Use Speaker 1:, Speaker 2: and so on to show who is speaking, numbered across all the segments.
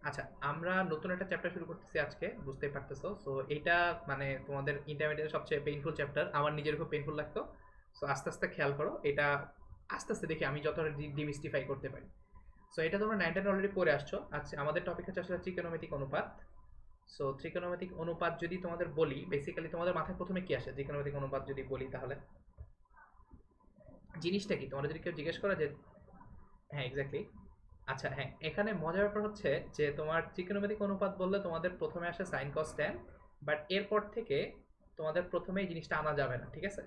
Speaker 1: আচ্ছা, আমরা নতুন একটা চ্যাপ্টার শুরু করতেছি আজকে, বুঝতেই পারতেছো। সো এইটা মানে তোমাদের ইন্টারমিডিয়েটের সবচেয়ে পেইনফুল চ্যাপ্টার, আমার নিজের খুব পেইনফুল লাগতো। সো আস্তে আস্তে খেয়াল করো এটা, আস্তে আস্তে দেখি আমি যতটা ডিমিস্টিফাই করতে পারি। সো এটা তোমরা 9 অলরেডি পড়ে আসছো। আচ্ছা, আমাদের টপিক হচ্ছে আসলে ত্রিকোণমিতিক অনুপাত। সো ত্রিকোণমিতিক অনুপাত যদি তোমাদের বলি, বেসিক্যালি তোমাদের মাথায় প্রথমে কি আসে ত্রিকোণমিতিক অনুপাত যদি বলি, তাহলে জিনিসটা কি তোমাদের যদি কেউ জিজ্ঞেস করে যে, হ্যাঁ এক্স্যাক্টলি। আচ্ছা হ্যাঁ, এখানে মজার ব্যাপার হচ্ছে যে তোমার ত্রিকোণমিতিক অনুপাত বললে তোমাদের প্রথমে আসে সাইন কস ট্যান, বাট এরপর থেকে তোমাদের প্রথমে এই জিনিসটা আনা যাবে না, ঠিক আছে?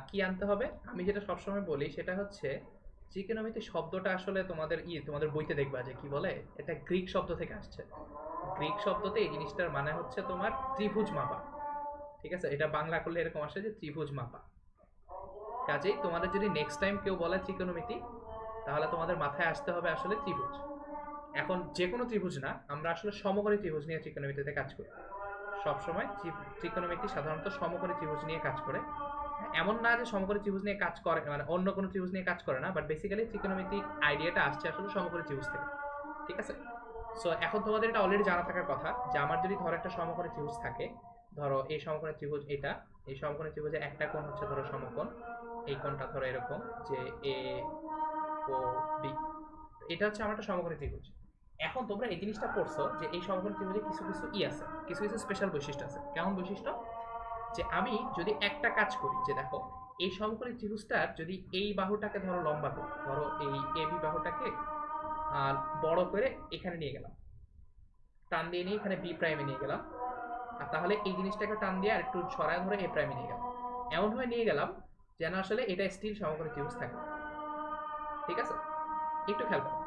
Speaker 1: কি আনতে হবে? আমি যেটা সবসময় বলি সেটা হচ্ছে ত্রিকোণমিতি শব্দটা আসলে তোমাদের তোমাদের বইতে দেখবা যে কি বলে, এটা গ্রিক শব্দ থেকে আসছে। গ্রিক শব্দতে এই জিনিসটার মানে হচ্ছে তোমার ত্রিভুজ মাপা, ঠিক আছে? এটা বাংলা করলে এরকম আসে যে ত্রিভুজ মাপা। কাজেই তোমাদের যদি নেক্সট টাইম কেউ বলে ত্রিকোণমিতি, তাহলে তোমাদের মাথায় আসতে হবে আসলে ত্রিভুজ। এখন যে কোনো ত্রিভুজ না, আমরা আসলে সমকোণী ত্রিভুজ নিয়ে ত্রিকোণমিতিতে কাজ করি সবসময়। ত্রিকোণমিতি সাধারণত সমকোণী ত্রিভুজ নিয়ে কাজ করে। এমন না যে সমকোণী ত্রিভুজ নিয়ে কাজ করে মানে অন্য কোনো ত্রিভুজ নিয়ে কাজ করে না, বাট বেসিক্যালি ত্রিকোণমিতি আইডিয়াটা আসছে আসলে সমকোণী ত্রিভুজ থেকে, ঠিক আছে? সো এখন তোমাদের এটা অলরেডি জানা থাকার কথা যে আমার যদি ধরো একটা সমকোণী ত্রিভুজ থাকে, ধরো এই সমকোণী ত্রিভুজ এটা, এই সমকোণী ত্রিভুজে একটা কোণ হচ্ছে ধরো সমকোণ, এই কোণটা ধরো এরকম যে এ ও বি, এটা হচ্ছে আমার একটা সমকোণী ত্রিভুজ। এখন তোমরা এই জিনিসটা পড়ছো যে এই সমকোণী ত্রিভুজে কিছু কিছু আছে, কিছু কিছু স্পেশাল বৈশিষ্ট্য আছে। কেমন বৈশিষ্ট্য? যে আমি যদি একটা কাজ করি, যে দেখো এই সমকোণী ত্রিভুজটার যদি এই বাহুটাকে ধরো লম্বা করি, ধরো এই এ বি বাহুটাকে বড় করে এখানে নিয়ে গেলাম, টান দিয়ে নিয়ে এখানে বি প্রাইমে নিয়ে গেলাম, আর তাহলে এই জিনিসটাকে টান দিয়ে আর একটু ছড়ায় ধরে এ প্রাইমে নিয়ে গেলাম, এমনভাবে নিয়ে গেলাম যেন আসলে এটা স্টিল সমকোণী ত্রিভুজ থাকে, ঠিক আছে? একটু খেয়াল করো,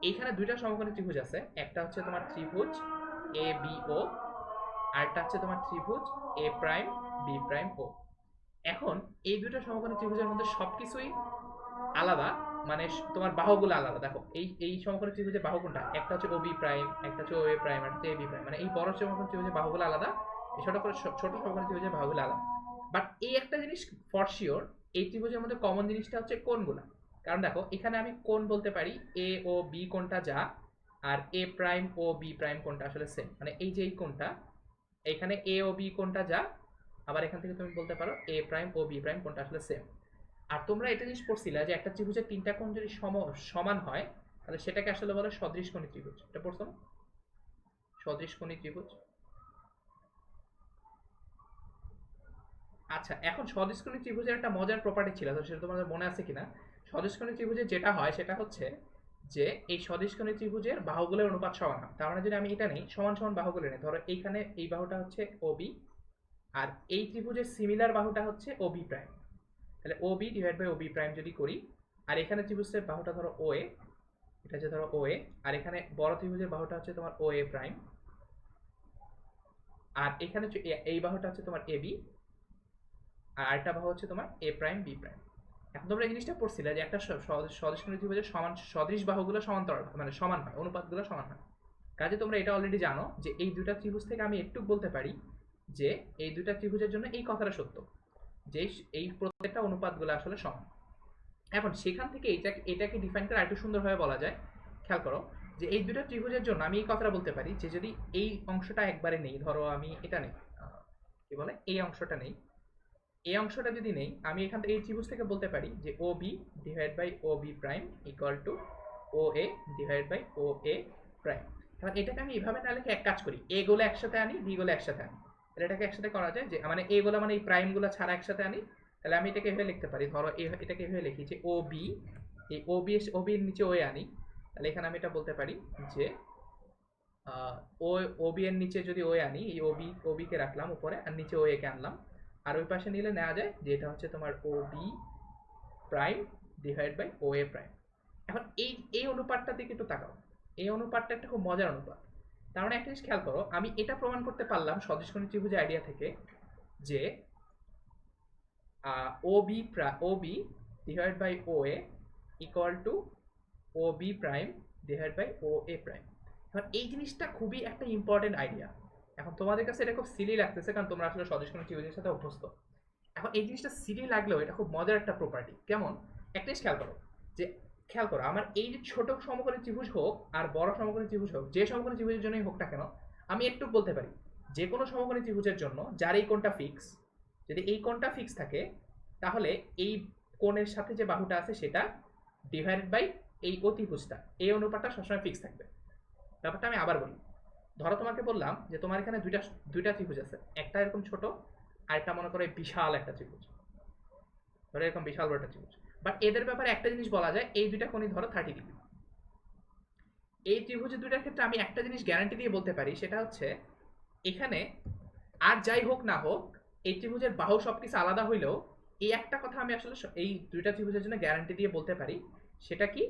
Speaker 1: এইখানে দুইটা সমকোণী ত্রিভুজ আছে, একটা হচ্ছে তোমার ত্রিভুজ এ বি ও, আর একটা হচ্ছে তোমার ত্রিভুজ এ প্রাইম বি প্রাইম ও। এখন এই দুইটা সমকোণী ত্রিভুজের মধ্যে সবকিছুই আলাদা, মানে তোমার বাহুগুলো আলাদা। দেখো এই এই সমকোণী ত্রিভুজের বাহু কোনটা, একটা হচ্ছে ও বি প্রাইম, একটা হচ্ছে ও এ প্রাইম, একটা হচ্ছে এ বি প্রাইম, মানে এই বড় সমকোণী ত্রিভুজের বাহুগুলো আলাদা, এই ছোট করে ছোট সমকোণী ত্রিভুজের বাহুগুলো আলাদা। বাট এই একটা জিনিস ফর শিওর, এই ত্রিভুজের মধ্যে কমন জিনিসটা হচ্ছে কোণগুলা। কারণ দেখো এখানে আমি কোণ বলতে পারি এ ও বি কোণটা যা, আর এ প্রাইম ও বি প্রাইম কোণটা আসলে সেম, মানে এই যে এই কোণটা, এখানে এ ও বি কোণটা যা, আবার এখান থেকে তুমি বলতে পারো এ প্রাইম ও বি প্রাইম কোণটা আসলে সেম। আর তোমরা এটা জিনিস পড়ছিলা যে একটা ত্রিভুজের তিনটা কোণ যদি সমান হয়, তাহলে সেটাকে আসলে বলে সদৃশকোণী ত্রিভুজ। এটা পড়ছো না? সদৃশকোণী ত্রিভুজ। আচ্ছা, এখন সদৃশকোণী ত্রিভুজের একটা মজার প্রপার্টি ছিল, তো সেটা তোমাদের মনে আছে কিনা? সদৃশকোণী ত্রিভুজে যেটা হয় সেটা হচ্ছে যে এই সদৃশকোণী ত্রিভুজের বাহুগুলোর অনুপাত সমান হয়। তার মানে যদি আমি এটা নেই সমান সমান বাহুগুলো নেই, ধরো এইখানে এই বাহুটা হচ্ছে ও বি, আর এই ত্রিভুজের সিমিলার বাহুটা হচ্ছে ও বি প্রাইম, তাহলে O B divide by O B prime যদি করি, আর এখানে ত্রিভুজের বাহুটা ধরো ও এ, এটা হচ্ছে ধরো ও এ, আর এখানে বড় ত্রিভুজের বাহুটা হচ্ছে তোমার ও এ প্রাইম, আর এখানে এই বাহুটা হচ্ছে তোমার এ বি, আর আরেকটা বাহু হচ্ছে তোমার এ প্রাইম বি প্রাইম। এখন তোমরা এই জিনিসটা পড়ছিলে যে একটা সদৃশ ত্রিভুজের সমান সদৃশ বাহুগুলো সমান্তরাল মানে সমান হয়, অনুপাতগুলো সমান হয়। কাজে তোমরা এটা অলরেডি জানো যে এই দুটা ত্রিভুজ থেকে আমি একটু বলতে পারি যে এই দুটা ত্রিভুজের জন্য এই কথাটা সত্য, যে এই প্রত্যেকটা অনুপাতগুলো আসলে সমান। এখন সেখান থেকে এটাকে ডিফাইন করে আরেকটু সুন্দরভাবে বলা যায়। খেয়াল করো যে এই দুটো ত্রিভুজের জন্য আমি এই কথাটা বলতে পারি যে যদি এই অংশটা একবারে নেই, ধরো আমি এটা নেই, কি বলে এই অংশটা নেই, এই অংশটা যদি নেই, আমি এখান থেকে এই ত্রিভুজ থেকে বলতে পারি যে O B divide by O B prime equal to O A divide by O A prime. এবার এটাকে আমি এভাবে না লিখে এক কাজ করি, এ গুলো একসাথে আনি, বি গুলো একসাথে আনি, তাহলে এটাকে একসাথে করা যায় যে মানে এ গুলো মানে এই প্রাইম গুলো ছাড়া একসাথে আনি, তাহলে আমি এটাকে এভাবে লিখতে পারি, ধরো এটাকে এভাবে লিখি যে ও বি, এই ও বি এর নিচে ও এ আনি, তাহলে এখানে আমি এটা বলতে পারি যে ও ও বি এর নিচে যদি ও এ আনি, এই ও বি কে রাখলাম উপরে আর নিচে ও এ কে আনলাম, আর ওই পাশে নিলে নেওয়া যায় যে এটা হচ্ছে তোমার O B prime divide by O A prime. এখন এই এই অনুপাতটা দিকে একটু তাকাও, এই অনুপাতটা একটা খুব মজার অনুপাত। তার মানে একটা জিনিস খেয়াল করো, আমি এটা প্রমাণ করতে পারলাম সদৃশকোণী ত্রিভুজ আইডিয়া থেকে যে O B divide by O A equal to O B prime divide by O A prime. এখন এই জিনিসটা খুবই একটা ইম্পর্টেন্ট আইডিয়া। এখন তোমাদের কাছে এটা খুব সিলি লাগতেছে কারণ তোমরা আসলে সদৃশকোণী ত্রিভুজের সাথে অভ্যস্ত। এখন এই জিনিসটা সিলি লাগলেও এটা খুব মজার একটা প্রপার্টি। কেমন? একটা জিনিস খেয়াল করো যে খেয়াল করো, আমার এই যে ছোট সমকোণী ত্রিভুজ হোক আর বড় সমকোণী ত্রিভুজ হোক, যে সমকোণী ত্রিভুজের জন্যই হোক না কেন, আমি একটু বলতে পারি যে কোনো সমকোণী ত্রিভুজের জন্য যার এই কোণটা ফিক্স, যদি এই কোণটা ফিক্স থাকে তাহলে এই কোণের সাথে যে বাহুটা আছে সেটা ডিভাইডেড বাই এই অতিভুজটা, এই অনুপাতটা সবসময় ফিক্স থাকবে। ব্যাপারটা আমি আবার বলি, ধরো তোমাকে বললাম যে তোমার এখানে দুইটা ত্রিভুজ আছে, একটা এরকম ছোট আর একটা মনে করো বিশাল একটা ত্রিভুজ, ধরো এরকম বিশাল বড় একটা ত্রিভুজ। বাট এদের ব্যাপারে একটা জিনিস বলা যায়, এই দুইটা কোণই ধরো 30 ডিগ্রি। এই ত্রিভুজের দুইটার ক্ষেত্রে আমি একটা জিনিস গ্যারান্টি দিয়ে বলতে পারি, সেটা হচ্ছে এখানে আর যাই হোক না হোক এই ত্রিভুজের বাহু সবকিছু আলাদা হইলেও এই একটা কথা আমি আসলে এই দুইটা ত্রিভুজের জন্য গ্যারান্টি দিয়ে বলতে পারি, সেটা কি,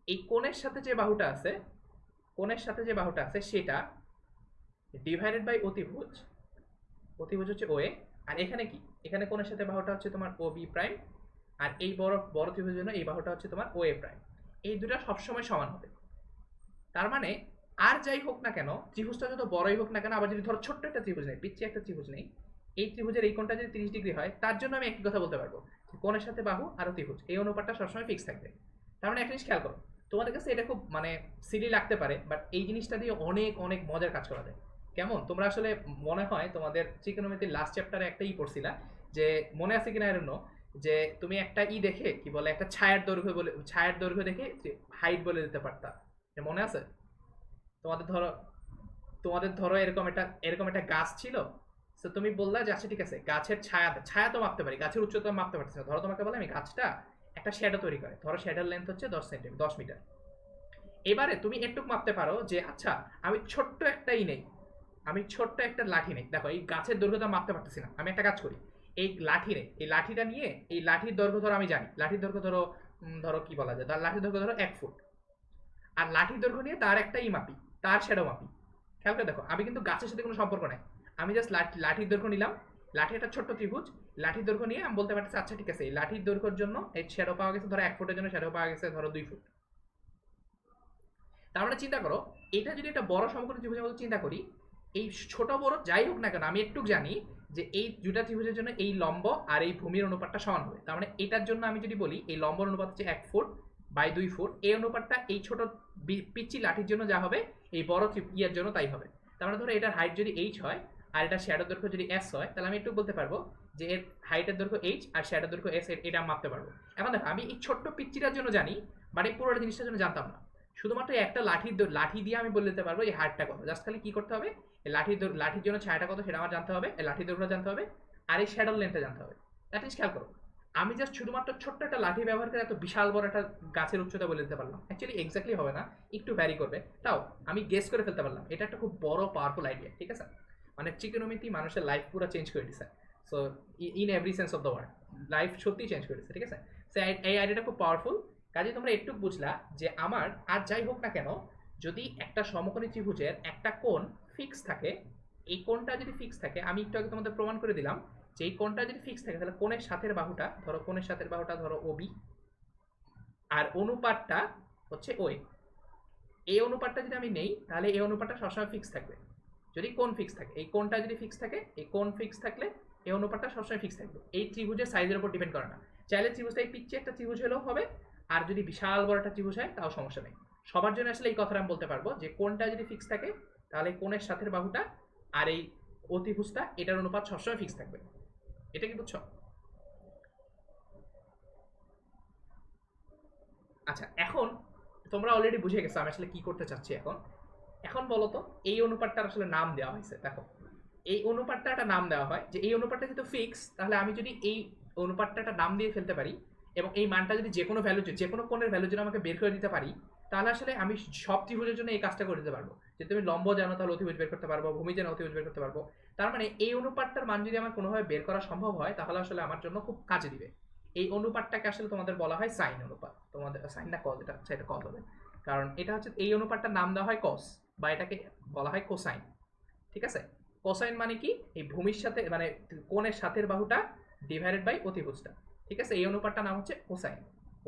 Speaker 1: এই কোণের সাথে যে বাহুটা আছে, কোণের সাথে যে বাহুটা আছে সেটা ডিভাইডেড বাই অতিভুজ, অতিভুজ হচ্ছে ওএ, আর এখানে কি, এখানে কোণের সাথে বাহুটা হচ্ছে তোমার ও বি প্রাইম, আর এই বড় বড় ত্রিভুজের জন্য এই বাহুটা হচ্ছে তোমার ও এ প্রাইম। এই দুটো সবসময় সমান হবে। তার মানে আর যাই হোক না কেন, ত্রিভুজটা যত বড়ই হোক না কেন, আবার যদি ধরো ছোট্ট একটা ত্রিভুজ নেই, পিচ্ছি একটা ত্রিভুজ নেই, এই ত্রিভুজের এই কোণটা যদি 30 ডিগ্রি হয়, তার জন্য আমি একই কথা বলতে পারবো যে কোণের সাথে বাহু আর ত্রিভুজ এই অনুপাতটা সবসময় ফিক্স থাকবে। তার মানে একটা জিনিস খেয়াল করো, তোমাদের কাছে এটা খুব মানে সিলি লাগতে পারে, বাট এই জিনিসটা দিয়ে অনেক অনেক মজার কাজ করা যায়। কেমন, তোমরা আসলে মনে হয় তোমাদের ট্রিগোনোমেট্রির লাস্ট চ্যাপ্টারে একটা পড়ছিলা, যে মনে আছে কিনা এর, যে তুমি একটা দেখে কি বলে, একটা ছায়ার দৈর্ঘ্য বলে, ছায়ার দৈর্ঘ্য দেখে হাইট বলে দিতে পারতা, মনে আছে? তোমাদের ধরো, এরকম একটা গাছ ছিল, তো তুমি বললা যে আচ্ছা ঠিক আছে, গাছের ছায়া, ছায়া তো মাপতে পারি, গাছের উচ্চতা মাপতে পারছি না, ধরো তোমাকে বলে আমি গাছটা একটা শ্যাডো তৈরি করে, ধরো শ্যাডোর লেন্থ হচ্ছে 10 সেন্টিমিটার, 10 মিটার। এবারে তুমি একটু মাপতে পারো যে আচ্ছা আমি ছোট্ট একটাই নেই, আমি ছোট্ট একটা লাঠি নেই, দেখো এই গাছের দৈর্ঘ্যটা মাপতে পারতেছি না, আমি একটা কাজ করি, এই লাঠি নেই, এই লাঠিটা নিয়ে, এই লাঠির দৈর্ঘ্য ধরো আমি জানি, লাঠির দৈর্ঘ্য ধরো ধরো কি বলা যায়, তার লাঠির দৈর্ঘ্য ধরো 1 ফুট, আর লাঠির দৈর্ঘ্য নিয়ে তার একটা মাপি, তার শ্যাডো মাপি। খেয়াল করে দেখো, আমি কিন্তু গাছের সাথে কোনো সম্পর্ক নাই, আমি জাস্ট লাঠির দৈর্ঘ্য নিলাম, লাঠি একটা ছোট্ট ত্রিভুজ, লাঠির দৈর্ঘ্য নিয়ে আমি বলতে পারতেছি আচ্ছা ঠিক আছে, এই লাঠির দৈর্ঘ্যের জন্য এই শ্যাডো পাওয়া গেছে ধরো 1 ফুটের জন্য শ্যাডো পাওয়া গেছে ধরো 2 ফুট। তার মানে চিন্তা করো, এটা যদি একটা বড় সমকোণী ত্রিভুজের মতো চিন্তা করি, এই ছোট বড় যাই হোক না কেন, আমি একটু জানি যে এই দুটা ত্রিভুজের জন্য এই লম্ব আর এই ভূমির অনুপাতটা সমান হবে। তার মানে এটার জন্য আমি যদি বলি এই লম্বর অনুপাত হচ্ছে 1 ফুট বাই 2 ফুট, এই অনুপাতটা এই ছোট পিচ্ছি লাঠির জন্য যা হবে এই বড় ইয়ের জন্য তাই হবে। তার মানে ধরো এটার হাইট যদি h হয় আর এটা শ্যাডোর দৈর্ঘ্য যদি s হয়, তাহলে আমি একটু বলতে পারবো যে এর হাইটের দৈর্ঘ্য h আর শ্যাডোর দৈর্ঘ্য s, এটা মাপতে পারবো। এখন দেখো আমি এই ছোট্ট পিচ্চিটার জন্য জানি, বাট এই পুরোটা জিনিসটার জন্য জানতাম না, শুধুমাত্র একটা লাঠি দিয়ে আমি বলে দিতে পারবো এই হাইটটা কত, জাস্ট খালি কি করতে হবে, এই লাঠির জন্য ছায়াটা কত সেটা আমার জানতে হবে, এই লাঠির দৈর্ঘ্য জানতে হবে, আর এই শ্যাডোর লেন্থটা জানতে হবে। দ্যাট ইজ, খেয়াল করো, আমি জাস্ট শুধুমাত্র ছোট্ট একটা লাঠি ব্যবহার করে এত বিশাল বড় একটা গাছের উচ্চতা বলে দিতে পারলাম। অ্যাকচুয়ালি এক্স্যাক্টলি হবে না, একটু ভ্যারি করবে, তাও আমি গেস করে ফেলতে পারলাম। এটা একটা খুব বড় পাওয়ারফুল আইডিয়া, ঠিক আছে? মানে ট্রিগোনোমেট্রি মানুষের লাইফ পুরো চেঞ্জ করে দিছে। So in every sense of the word life সত্যি চেঞ্জ করে দিচ্ছে, ঠিক আছে? সো এই আইডিয়াটা খুব পাওয়ারফুল। কাজে তোমরা একটু বুঝলা যে আমার আর যাই হোক না কেন, যদি একটা সমকোণী ত্রিভুজের একটা কোণ ফিক্স থাকে, এই কোণটা যদি ফিক্স থাকে, আমি একটু আগে তোমাদের প্রমাণ করে দিলাম যে এই কোণটা যদি ফিক্স থাকে, তাহলে কোণের সাথের বাহুটা ধরো, কোণের সাথের বাহুটা ধরো ওবি, আর অনুপাতটা হচ্ছে ওএ। এই অনুপাতটা যদি আমি নেই, তাহলে এই অনুপাতটা সবসময় ফিক্স থাকবে যদি কোণ ফিক্স থাকে। এই কোণটা যদি ফিক্স থাকে, এই কোণ ফিক্স থাকলে এই অনুপাতটা সবসময় ফিক্স থাকবে। এই ত্রিভুজের সাইজের উপর ডিপেন্ড করে না, চাইলে ত্রিভুজটা এই পিচ্ছি একটা ত্রিভুজ হলেও হবে, আর যদি বিশাল বড় একটা ত্রিভুজ হয় তাও সমস্যা নেই। সবার জন্য আসলে এই কথাটা আমি বলতে পারবো যে কোণটা যদি ফিক্স থাকে, তাহলে কোণের সাথের বাহুটা আর এই অতিভুজটা, এটার অনুপাত সবসময় ফিক্স থাকবে। এটা কি বুঝছো? আচ্ছা, এখন তোমরা অলরেডি বুঝে গেছো আমি আসলে কি করতে চাচ্ছি। এখন এখন বলো তো, এই অনুপাতটার আসলে নাম দেওয়া হয়েছে, দেখো এই অনুপাতটা একটা নাম দেওয়া হয় যে এই অনুপাতটা যেহেতু ফিক্স, তাহলে আমি যদি এই অনুপাতটা একটা নাম দিয়ে ফেলতে পারি, এবং এই মানটা যদি যে কোনো ভ্যালু, যে কোনো কোণের ভ্যালু যদি আমাকে বের করে দিতে পারি, তাহলে আসলে আমি সব ত্রিভুজের জন্য এই কাজটা করে দিতে পারবো। যে তুমি লম্ব জানো তাহলে অতিভুজ বের করতে পারবো, ভূমি জানো অতিভুজ বের করতে পারবো। তার মানে এই অনুপাতটার মান যদি আমার কোনোভাবে বের করা সম্ভব হয়, তাহলে আসলে আমার জন্য খুব কাজে দিবে। এই অনুপাতটাকে আসলে তোমাদের বলা হয় সাইন অনুপাত, তোমাদের সাইন না কজ, এটা আচ্ছা এটা কজ হবে, কারণ এটা হচ্ছে এই অনুপাতটার নাম দেওয়া হয় কস, বা এটাকে বলা হয় কোসাইন, ঠিক আছে? কোসাইন মানে কি, এই ভূমির সাথে মানে কোণের সাথের বাহুটা ডিভাইডেড বাই অতিভুজটা, ঠিক আছে? এই অনুপাতটার নাম হচ্ছে cosine,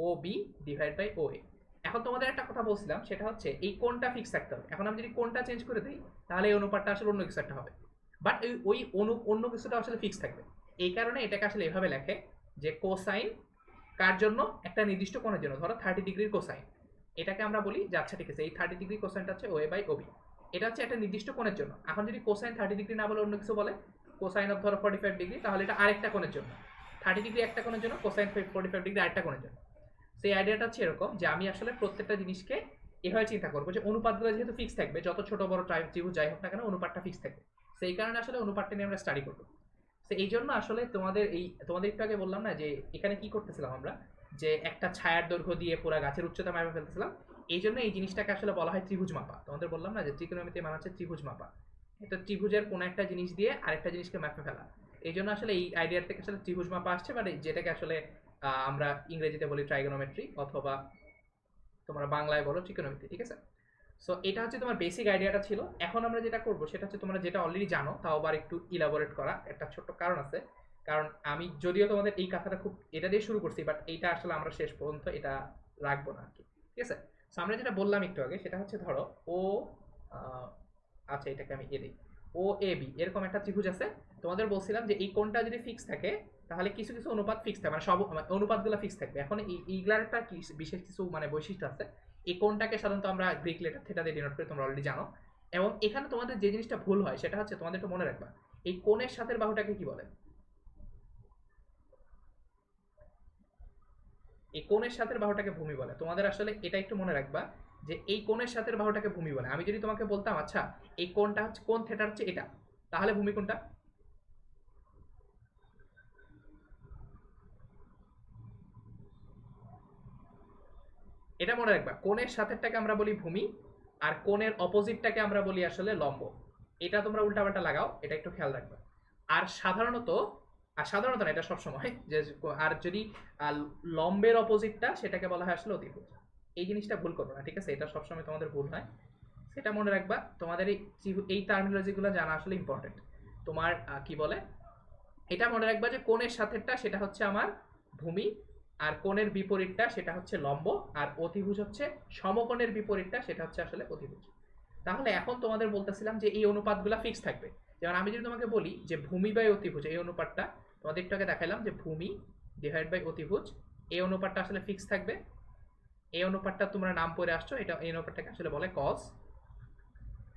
Speaker 1: O B divide by O A. এখন তোমাদের একটা কথা বলছিলাম, সেটা হচ্ছে এই কোণটা ফিক্স থাকতে হবে। এখন আমি যদি কোণটা চেঞ্জ করে দিই, তাহলে এই অনুপাতটা আসলে অন্য কিছু একটা হবে, বাট ওই অন্য কিছুটা আসলে ফিক্স থাকবে। এই কারণে এটাকে আসলে এভাবে লেখে যে কোসাইন কার জন্য? একটা নির্দিষ্ট কোণের জন্য। ধরো 30 ডিগ্রির কোসাইন, এটাকে আমরা বলি যে আচ্ছা ঠিক আছে এই 30 ডিগ্রি কোসাইনটা হচ্ছে ওএ বাই ওবি, এটা হচ্ছে একটা নির্দিষ্ট কোণের জন্য। এখন যদি কোসাইন 30 ডিগ্রি না বলে অন্য কিছু বলে, কোসাইন অফ ধরো 45 ডিগ্রি, তাহলে এটা আরেকটা কোণের জন্য। 30 ডিগ্রি একটা কোণের জন্য, কোসাইন 45 ডিগ্রি আরেকটা কোণের জন্য। সেই আইডিয়াটা হচ্ছে এরকম যে আমি আসলে প্রত্যেকটা জিনিসকে এভাবে চিন্তা করবো যে অনুপাতগুলো যেহেতু ফিক্স থাকবে, যত ছোট বড় ত্রিভুজ যাই হোক না কেন অনুপাতটা ফিক্স থাকবে, সেই কারণে আসলে অনুপাতটা নিয়ে আমরা স্টাডি করবো। তো এই জন্য আসলে তোমাদের একটু আগে বললাম না যে এখানে কি করতেছিলাম আমরা, যে একটা ছায়ার দৈর্ঘ্য দিয়ে পুরো গাছের উচ্চতা মাপে ফেলতেছিলাম। এই জন্য এই জিনিসটাকে আসলে বলা হয় ত্রিভুজ মাপা। তোমাদের বললাম না যে ত্রিকোণমিতি মানে হচ্ছে ত্রিভুজ মাপা, এটা ত্রিভুজের কোনো একটা জিনিস দিয়ে আরেকটা জিনিসকে মাপে ফেলা। এই জন্য আসলে এই আইডিয়া থেকে আসলে ত্রিভুজ মাপা আসছে, মানে যেটাকে আসলে আমরা ইংরেজিতে বলি ট্রাইগোনোমেট্রি, অথবা তোমরা বাংলায় বলো ত্রিকোণমিতি, ঠিক আছে? সো এটা হচ্ছে তোমার বেসিক আইডিয়াটা ছিল। এখন আমরা যেটা করবো সেটা হচ্ছে তোমরা যেটা অলরেডি জানো তাও আবার একটু ইলাবোরেট করা। একটা ছোট্ট কারণ আছে, কারণ আমি যদিও তোমাদের এই কথাটা খুব এটা দিয়ে শুরু করছি, বাট এইটা আসলে আমরা শেষ পর্যন্ত এটা রাখবো না আর কি, ঠিক আছে? সো আমরা যেটা বললাম একটু আগে সেটা হচ্ছে ধরো ও, আচ্ছা এটাকে আমি দিই, ও এ বি এরকম একটা ত্রিভুজ আছে। তোমাদের বলছিলাম যে এই কোণটা যদি ফিক্স থাকে তাহলে কিছু কিছু অনুপাত ফিক্স থাকে, মানে সব অনুপাতগুলো ফিক্স থাকবে। এখন এইগুলার একটা বিশেষ কিছু মানে বৈশিষ্ট্য আছে। এই কোণটাকে সাধারণত আমরা গ্রিক লেটার থিটা দিয়ে ডিনোট করি, তোমরা অলরেডি জানো। এবং এখানে তোমাদের যে জিনিসটা ভুল হয় সেটা হচ্ছে তোমাদের একটু মনে রাখবা, এই কোণের সাথে বাহুটাকে কি বলে? এই কোণের সাথে বাহুটাকে ভূমি বলে। তোমাদের আসলে এটা একটু মনে রাখবা যে এই কোণের সাথে বাহুটাকে ভূমি বলে। আমি যদি তোমাকে বলতাম আচ্ছা এই কোণটা হচ্ছে কোণ থিটা হচ্ছে এটা, তাহলে ভূমি কোনটা? এটা মনে রাখবা, কোণের সাথেরটাকে আমরা বলি ভূমি, আর কোণের অপোজিটটাকে আমরা বলি আসলে লম্ব। এটা তোমরা উল্টাপাল্টা লাগাও, এটা একটু খেয়াল রাখবা। আর সাধারণত, না এটা সবসময় যে, আর যদি লম্বের অপোজিটটা সেটাকে বলা হয় আসলে অতিভুজ। এই জিনিসটা ভুল করবে না, ঠিক আছে? এটা সবসময় তোমাদের ভুল হয়, সেটা মনে রাখবা। তোমাদের এই টার্মিনোলজিগুলো জানা আসলে ইম্পর্টেন্ট। তোমার কি বলে, এটা মনে রাখবা যে কোণের সাথেরটা সেটা হচ্ছে আমার ভূমি, আর কোণের বিপরীতটা সেটা হচ্ছে লম্ব, আর অতিভুজ হচ্ছে সমকোণের বিপরীতটা সেটা হচ্ছে আসলে অতিভুজ। তাহলে এখন তোমাদের বলতেছিলাম যে এই অনুপাতগুলো ফিক্স থাকবে। যেমন আমি যদি তোমাকে বলি যে ভূমি বাই অতিভুজ, এই অনুপাতটা তোমাদের একটু আগে দেখাইলাম যে ভূমি ডিভাইড বাই অতিভুজ, এই অনুপাতটা আসলে ফিক্স থাকবে। এই অনুপাতটা তোমরা নাম পড়ে আসছো, এটা এই অনুপাতটাকে আসলে বলে কস।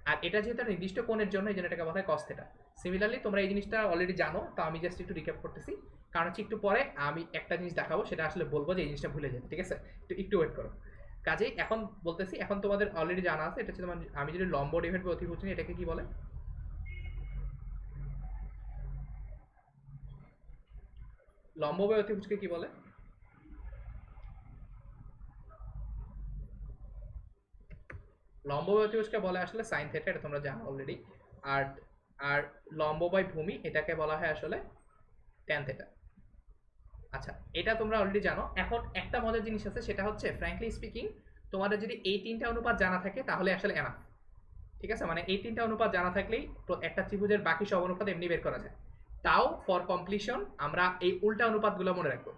Speaker 1: আর এটা যেহেতু নির্দিষ্ট কোণের জন্য এই জন্য এটাকে বলা হয় কস থিটা। সিমিলারলি তোমরা এই জিনিসটা অলরেডি জানো, তো আমি জাস্ট একটু রিক্যাপ করতেছি, কারণ হচ্ছে একটু পরে আমি একটা জিনিস দেখাবো, সেটা আসলে বলবো যে এই জিনিসটা ভুলে যাবে, ঠিক আছে? একটু ওয়েট করো। কাজেই এখন বলতেছি, এখন তোমাদের অলরেডি জানা আছে, এটা হচ্ছে তোমার, আমি যদি লম্ব ডিভাইড বাই অতিভুজ নিই এটাকে কি বলে? লম্ব বাই অতিভুজকে কি বলে? লম্ব বাই অতিভুজকে বলে আসলে সাইন থিটা, এটা তোমরা জানো অলরেডি। আর আর লম্ব বাই ভূমি এটাকে বলা হয় আসলে ট্যান থিটা। আচ্ছা এটা তোমরা অলরেডি জানো। এখন একটা মজার জিনিস আছে, সেটা হচ্ছে ফ্র্যাঙ্কলি স্পিকিং তোমাদের যদি এই তিনটা অনুপাত জানা থাকে তাহলে আসলে এনাফ, ঠিক আছে? মানে এই তিনটা অনুপাত জানা থাকলেই একটা ত্রিভুজের বাকি সব অনুপাত এমনি বের করা যায়। তাও ফর কমপ্লিশন আমরা এই উল্টা অনুপাতগুলো মনে রাখবো।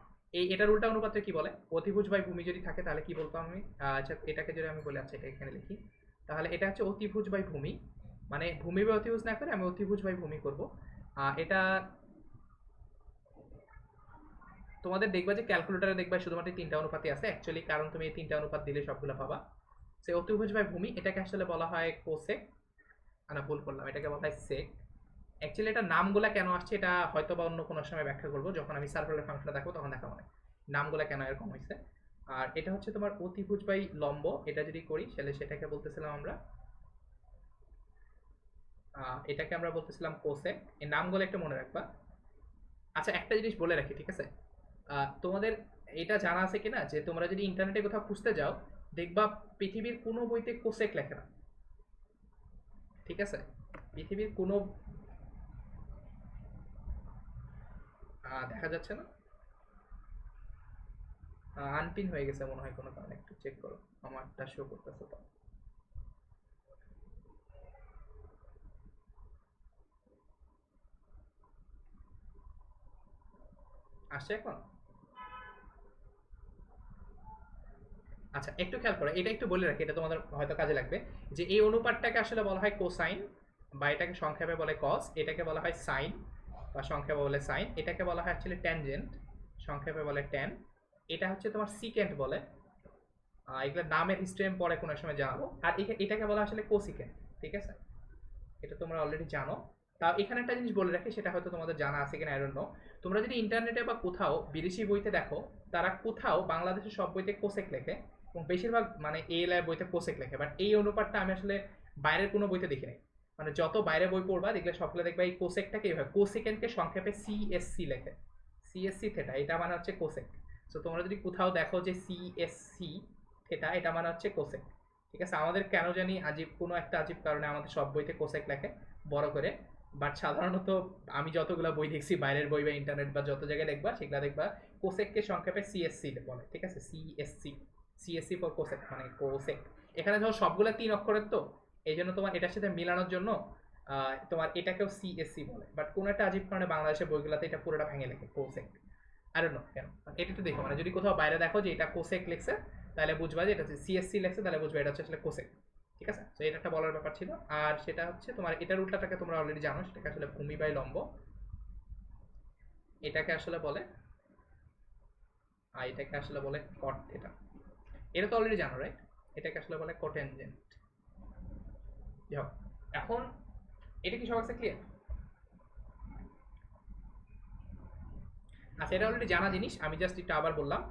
Speaker 1: এটার উল্টা অনুপাতটা কি বলে? অতিভুজ বাই ভূমি যদি থাকে তাহলে কি বলতাম আমি? আচ্ছা এটাকে যদি আমি বলি, আচ্ছা এটা এখানে লিখি, তাহলে এটা হচ্ছে অতিভুজ বাই ভূমি, মানে ভূমি বাই অতিভুজ না করে আমি অতিভুজ বাই ভূমি করব। এটা তোমাদের দেখবা যে ক্যালকুলেটরে দেখবা শুধুমাত্র তিনটা অনুপাতই আছে অ্যাকচুয়ালি, কারণ তুমি এই তিনটা অনুপাত দিলে সবগুলো পাবা। সে অতিভুজ বাই ভূমি এটাকে আসলে বলা হয় কোসেক, না ভুল করলাম, এটাকে বলা হয় সেক। অ্যাকচুয়ালি এটা নামগুলা কেন আসছে এটা হয়তো বা অন্য কোনো সময় ব্যাখ্যা করবো, যখন আমি সার্কুলার ফাংশনটা দেখবো তখন দেখা মানে নামগুলা কেন এরকম হয়েছে। আর এটা হচ্ছে তোমার অতিভুজ বাই লম্ব, এটা যদি করি তাহলে সেটাকে বলতেছিলাম আমরা, এটাকে আমরা বলতেছিলাম কোসেক। এই নামগুলো একটু মনে রাখবা। আচ্ছা একটা জিনিস বলে রাখি, ঠিক আছে? তোমাদের এটা জানা আছে কিনা যে তোমরা যদি ইন্টারনেটে কোথাও খুঁজতে যাও দেখবা পৃথিবীর কোনো বইতে কোসেক লেখে না, ঠিক আছে? পৃথিবীর কোনো দেখা যাচ্ছে না, আনপিন হয়ে গেছে মনে হয় কোনো কারণে, একটু চেক করো, আমারটা শো করতেছে তো। আসছে এখন? আচ্ছা একটু খেয়াল করো, এটা একটু বলে রাখি, এটা তোমাদের হয়তো কাজে লাগবে, যে এই অনুপাতটাকে আসলে বলা হয় কোসাইন, বা এটাকে সংক্ষেপে বলে কস, এটাকে বলা হয় সাইন বা সংক্ষেপে বলে সাইন, এটাকে বলা হয় অ্যাকচুয়ালি ট্যানজেন্ট, সংক্ষেপে বলে ট্যান, এটা হচ্ছে তোমার সিকেন্ট বলে। এগুলোর নামের হিস্ট্রি আমি পরে কোনো সময় জানাবো। আর এটাকে বলা আসলে কোসিকেন্ট, ঠিক আছে? এটা তোমরা অলরেডি জানো। তাও এখানে একটা জিনিস বলে রাখি, সেটা হয়তো তোমাদের জানা আছে কিনা আই ডোন্ট নো। তোমরা যদি ইন্টারনেটে বা কোথাও বিদেশি বইতে দেখো, তারা কোথাও বাংলাদেশের সব বইতে কোসেক লেখে, এবং বেশিরভাগ মানে এ ল্যাব বইতে কোসেক লেখে। বাট এই অনুপাতটা আমি আসলে বাইরের কোনো বইতে দেখি নাই। মানে যত বাইরে বই পড়বা দেখলে সবগুলো দেখবা এই কোসেকটাকে এইভাবে, কোসেকেন্ডকে সংক্ষেপে সিএসসি লেখে, সিএসসি থেটা, এটা মানে হচ্ছে কোসেক। সো তোমরা যদি কোথাও দেখো যে সিএসসি থেটা, এটা মানে হচ্ছে কোসেক, ঠিক আছে? আমাদের কেন জানি আজীব কোনো একটা আজীব কারণে আমাদের সব বইতে কোসেক লেখে বড় করে। বাট সাধারণত আমি যতগুলো বই দেখছি বাইরের বই বা ইন্টারনেট বা যত জায়গায় দেখবা, সেগুলো দেখবা কোসেককে সংক্ষেপে সিএসসি বলে, ঠিক আছে? সিএসসি, সিএসসি ফর কোসেক, মানে কোসেক। এখানে ধরো সবগুলো 3 অক্ষরের, তো এই জন্য তোমার এটার সাথে মিলানোর জন্য তোমার এটাকেও সিএসসি বলে। বাট কোনো একটা আজীব কারণে বাংলাদেশের বইগুলোতে এটা পুরোটা ভেঙে লেখে কোসেক। আই ডোন্ট নো কেন। এটা একটু দেখো, মানে যদি কোথাও বাইরে দেখো যে এটা কোসেক লেখছে, তাহলে বুঝবা যে এটা হচ্ছে সিএসসি লেখছে, তাহলে বুঝবা এটা হচ্ছে আসলে কোসেক, ঠিক আছে? তো এটা একটা বলার ব্যাপার ছিল। আর সেটা হচ্ছে তোমার এটার উল্টাটাকে তোমরা অলরেডি জানো, সেটাকে আসলে ভূমি বাই লম্ব, এটাকে আসলে বলে, আর এটাকে আসলে বলে কট থিটা। এটা তো অলরেডি জানো, রাইট? এটাকে আসলে বলে কোটেনজেন্ট। যাও, এখন এটা কি সবার কাছে ক্লিয়ার? আচ্ছা, এটা অলরেডি জানা জিনিস, আমি জাস্ট একটু আবার বললাম।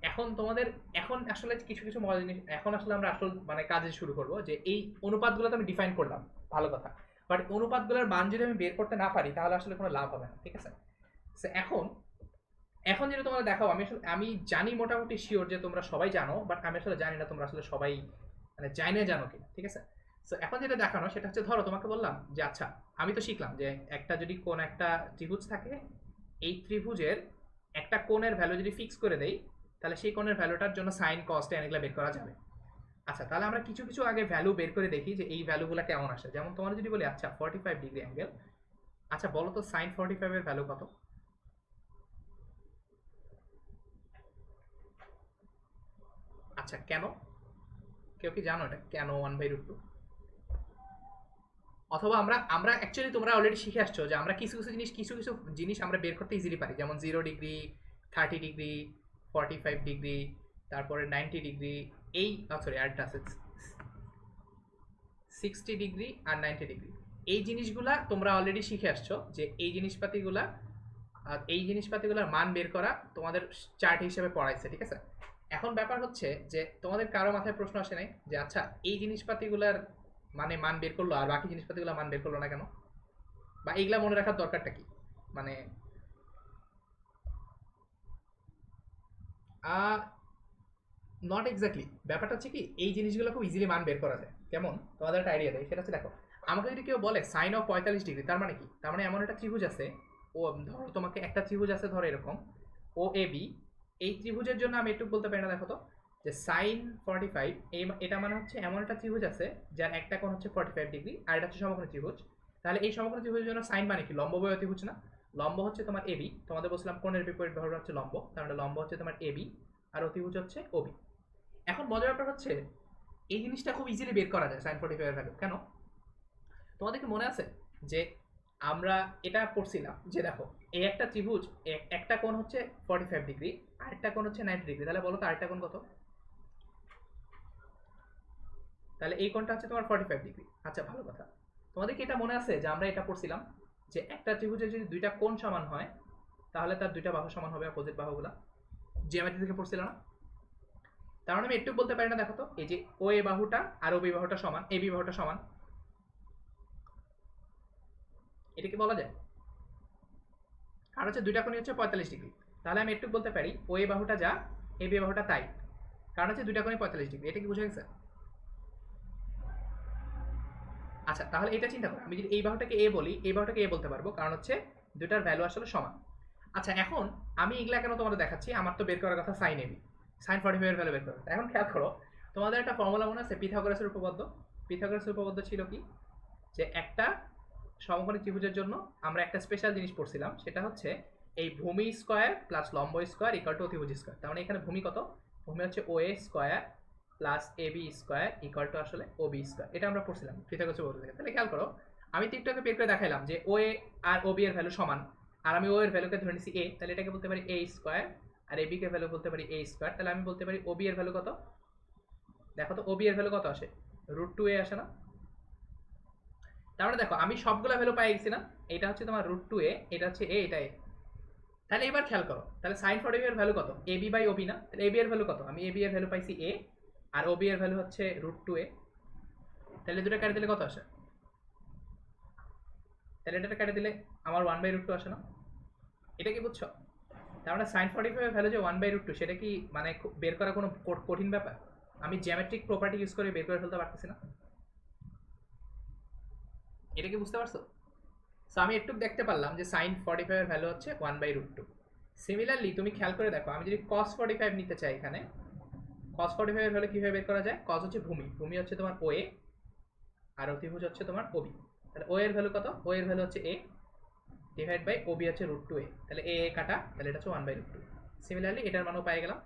Speaker 1: এখন তোমাদের, এখন আসলে কিছু কিছু মজার জিনিস, এখন আসলে আমরা আসল মানে কাজে শুরু করব। যে এই অনুপাতগুলো তো আমি ডিফাইন করলাম, ভালো কথা। বাট অনুপাতগুলোর মান যদি আমি বের করতে না পারি, তাহলে আসলে কোনো লাভ হবে না, ঠিক আছে? এখন এখন যেটা তোমরা দেখাও, আমি আসলে আমি জানি মোটামুটি শিওর যে তোমরা সবাই জানো, বাট আমি আসলে জানি না তোমরা আসলে সবাই মানে জানে জানো কি, ঠিক আছে? সো এখন যেটা দেখানো সেটা হচ্ছে, ধরো তোমাকে বললাম যে আচ্ছা, আমি তো শিখলাম যে একটা যদি কোন একটা ত্রিভুজ থাকে, এই ত্রিভুজের একটা কোণের ভ্যালু যদি ফিক্স করে দেই, তাহলে সেই কোণের ভ্যালুটার জন্য সাইন কস ট্যান এগুলো বের করা যাবে। আচ্ছা, তাহলে আমরা কিছু কিছু আগে ভ্যালু বের করে দেখি যে এই ভ্যালুগুলো কেমন আসে। যেমন তোমার যদি বলি আচ্ছা 45 ডিগ্রি অ্যাঙ্গেল, আচ্ছা বলো তো সাইন 45 এর ভ্যালু কত? আচ্ছা কেন, কেউ কি জানো এটা কেন 1/√2? অথবা আমরা আমরা অ্যাকচুয়ালি তোমরা অলরেডি শিখে আসছো যে আমরা কিছু কিছু জিনিস আমরা বের করতে ইজিলি পারি, যেমন 0 ডিগ্রি, 30 ডিগ্রি, 45 ডিগ্রি, তারপরে 90 ডিগ্রি, এই সরি আরেকটা আছে 60 ডিগ্রি আর 90 ডিগ্রি। এই জিনিসগুলা তোমরা অলরেডি শিখে আসছো যে এই জিনিসপাতিগুলা, এই জিনিসপাতিগুলোর মান বের করা তোমাদের চার্ট হিসেবে পড়াইছে, ঠিক আছে? এখন ব্যাপার হচ্ছে যে তোমাদের কারো মাথায় প্রশ্ন আসে নাই যে আচ্ছা এই জিনিসপাতিগুলার মানে মান বের করলো আর বাকি জিনিসপাতিগুলো মান বের করলো না কেন, বা এইগুলা মনে রাখার দরকারটা কি? মানে নট এক্স্যাক্টলি। ব্যাপারটা হচ্ছে কি, এই জিনিসগুলো খুব ইজিলি মান বের করা যায়। কেমন, তোমাদের একটা আইডিয়া দেয়, সেটা হচ্ছে দেখো, আমাকে যদি কেউ বলে সাইন অফ 45 ডিগ্রি, তার মানে কি? তার মানে এমন একটা ত্রিভুজ আছে, ও ধরো তোমাকে একটা ত্রিভুজ আছে ধরো এরকম ও এ বি, এই ত্রিভুজের জন্য আমি একটু বলতে পারি না, দেখো তো, যে সাইন 45, এটা মানে হচ্ছে এমন একটা ত্রিভুজ আছে যার একটা কোণ হচ্ছে 45 ডিগ্রি, আর এটা হচ্ছে সমকোণী ত্রিভুজ। তাহলে এই সমকোণী ত্রিভুজের জন্য সাইন মানে কি? লম্ব বয় ত্রিভুজ না? লম্ব হচ্ছে তোমার এবি, তোমাদের বলছিলাম কোণের বিপরীত বাহু হচ্ছে লম্ব, তার মানে লম্ব হচ্ছে তোমার এবি, আর অতিভুজ হচ্ছে ওবি। এখন মজার ব্যাপার হচ্ছে এই জিনিসটা খুব ইজিলি বের করা যায় সাইন 45 এর ভ্যালু। কেন? তোমাদের কি মনে আছে যে আমরা এটা পড়ছিলাম যে দেখো, এই একটা ত্রিভুজ, একটা কোণ হচ্ছে 45 ডিগ্রি, আরেকটা কোণ হচ্ছে 90 ডিগ্রি, তাহলে বলো তো আরেকটা কোণ কত? তাহলে এই কোণটা হচ্ছে তোমার 45 ডিগ্রি। আচ্ছা ভালো কথা, তোমাদের কি এটা মনে আছে যে আমরা এটা পড়ছিলাম যে একটা ত্রিভুজের যদি দুইটা কোণ সমান হয়, তাহলে তার দুইটা বাহু সমান হবে, অপোজিট বাহুগুলা, জিওমেট্রি থেকে পড়ছিল না? তার মানে আমি একটু বলতে পারি না, দেখো তো, এই যে ও এ বাহুটা আর ও বি বাহুটা সমান, এ বি বাহুটা সমান, এটা কি বলা যায়? আর হচ্ছে দুইটা কোণই হচ্ছে 45 ডিগ্রি, তাহলে আমি একটু বলতে পারি ও এ বাহুটা যা, এ বি বাহুটা তাই, কারণ হচ্ছে দুইটা কোণই 45 ডিগ্রি। এটা কি বুঝে গেছে? আচ্ছা তাহলে এটা চিন্তা করো, আমি যদি এই বাহুটাকে এ বলি, এই বাহুটাকে এ বলতে পারবো, কারণ হচ্ছে দুটার ভ্যালু আসলে সমান। আচ্ছা এখন আমি এগুলা কেন তোমাদের দেখাচ্ছি, আমার তো বের করার কথা সাইন এবি, সাইন 45 এর ভ্যালু বের করার কথা। এখন খেয়াল করো, তোমাদের একটা ফর্মুলা মনে আছে পিথাগোরাসের উপপাদ্য? পিথাগোরাসের উপপাদ্য ছিল কি, যে একটা সমকোণী ত্রিভুজের জন্য আমরা একটা স্পেশাল জিনিস পড়ছিলাম, সেটা হচ্ছে এই ভূমি স্কয়ার প্লাস লম্ব স্কয়ার ইকুয়াল টু অতিভুজ স্কয়ার। তার মানে এখানে ভূমি কত? ভূমি হচ্ছে O A square plus A B square equal to আসলে ও বি স্কয়ার। এটা আমরা পড়ছিলাম পিথাগোরাসের উপপাদ্য থেকে। তাহলে খেয়াল করো, আমি তো একটু আগে বের করে দেখাইলাম যে ও এ আর ও বি এর ভ্যালু সমান, আর আমি ও এর ভ্যালুকে ধরে নিছি এ, তাহলে এটাকে বলতে পারি এ স্কয়ার আর এবি কে ভ্যালু বলতে পারি এ স্কোয়ার, তাহলে আমি বলতে পারি ওবি এর ভ্যালু কত? দেখো তো ওবি এর ভ্যালু কত আসে? √2a আসে না? তার মানে দেখো আমি সবগুলা ভ্যালু পাই গেছি না, এটা হচ্ছে তোমার √2a, এটা হচ্ছে a, এটা a। তাহলে এবার খেয়াল করো, তাহলে সাইন 45 এর ভ্যালু কত? এবি বাই ওবি না? তাহলে এবি এর ভ্যালু কত? আমি এবি এর ভ্যালু পাইছি a, আর ওবি এর ভ্যালু হচ্ছে √2a। তাহলে দুটো কেটে দিলে কত আসে? তাহলে এটা কেটে দিলে আমার 1/√2 আসে না? এটা কি বুঝছো? তার মানে সাইন 45 এর ভ্যালু যে 1/√2, সেটা কি মানে বের করা কোনো কঠিন ব্যাপার? আমি জ্যামেট্রিক প্রপার্টি ইউজ করে বের করে ফেলতে পারতেছি না? এটা কি বুঝতে পারছো? সো আমি একটু দেখতে পারলাম যে সাইন 45 এর ভ্যালু হচ্ছে 1/√2। সিমিলারলি তুমি খেয়াল করে দেখো, আমি যদি cos 45 নিতে চাই, এখানে cos 45 এর ভ্যালু কিভাবে বের করা যায়? cos হচ্ছে ভূমি, ভূমি হচ্ছে তোমার ওএ, আর অতিভুজ হচ্ছে তোমার ওবি। তাহলে ও এর ভ্যালু কত? ও এর ভ্যালু হচ্ছে a ডিভাইড বাই ওবি হচ্ছে √2a। তাহলে a কাটা, তাহলে এটা হচ্ছে 1/√2। সিমিলারলি এটার মানও পেয়ে গেলাম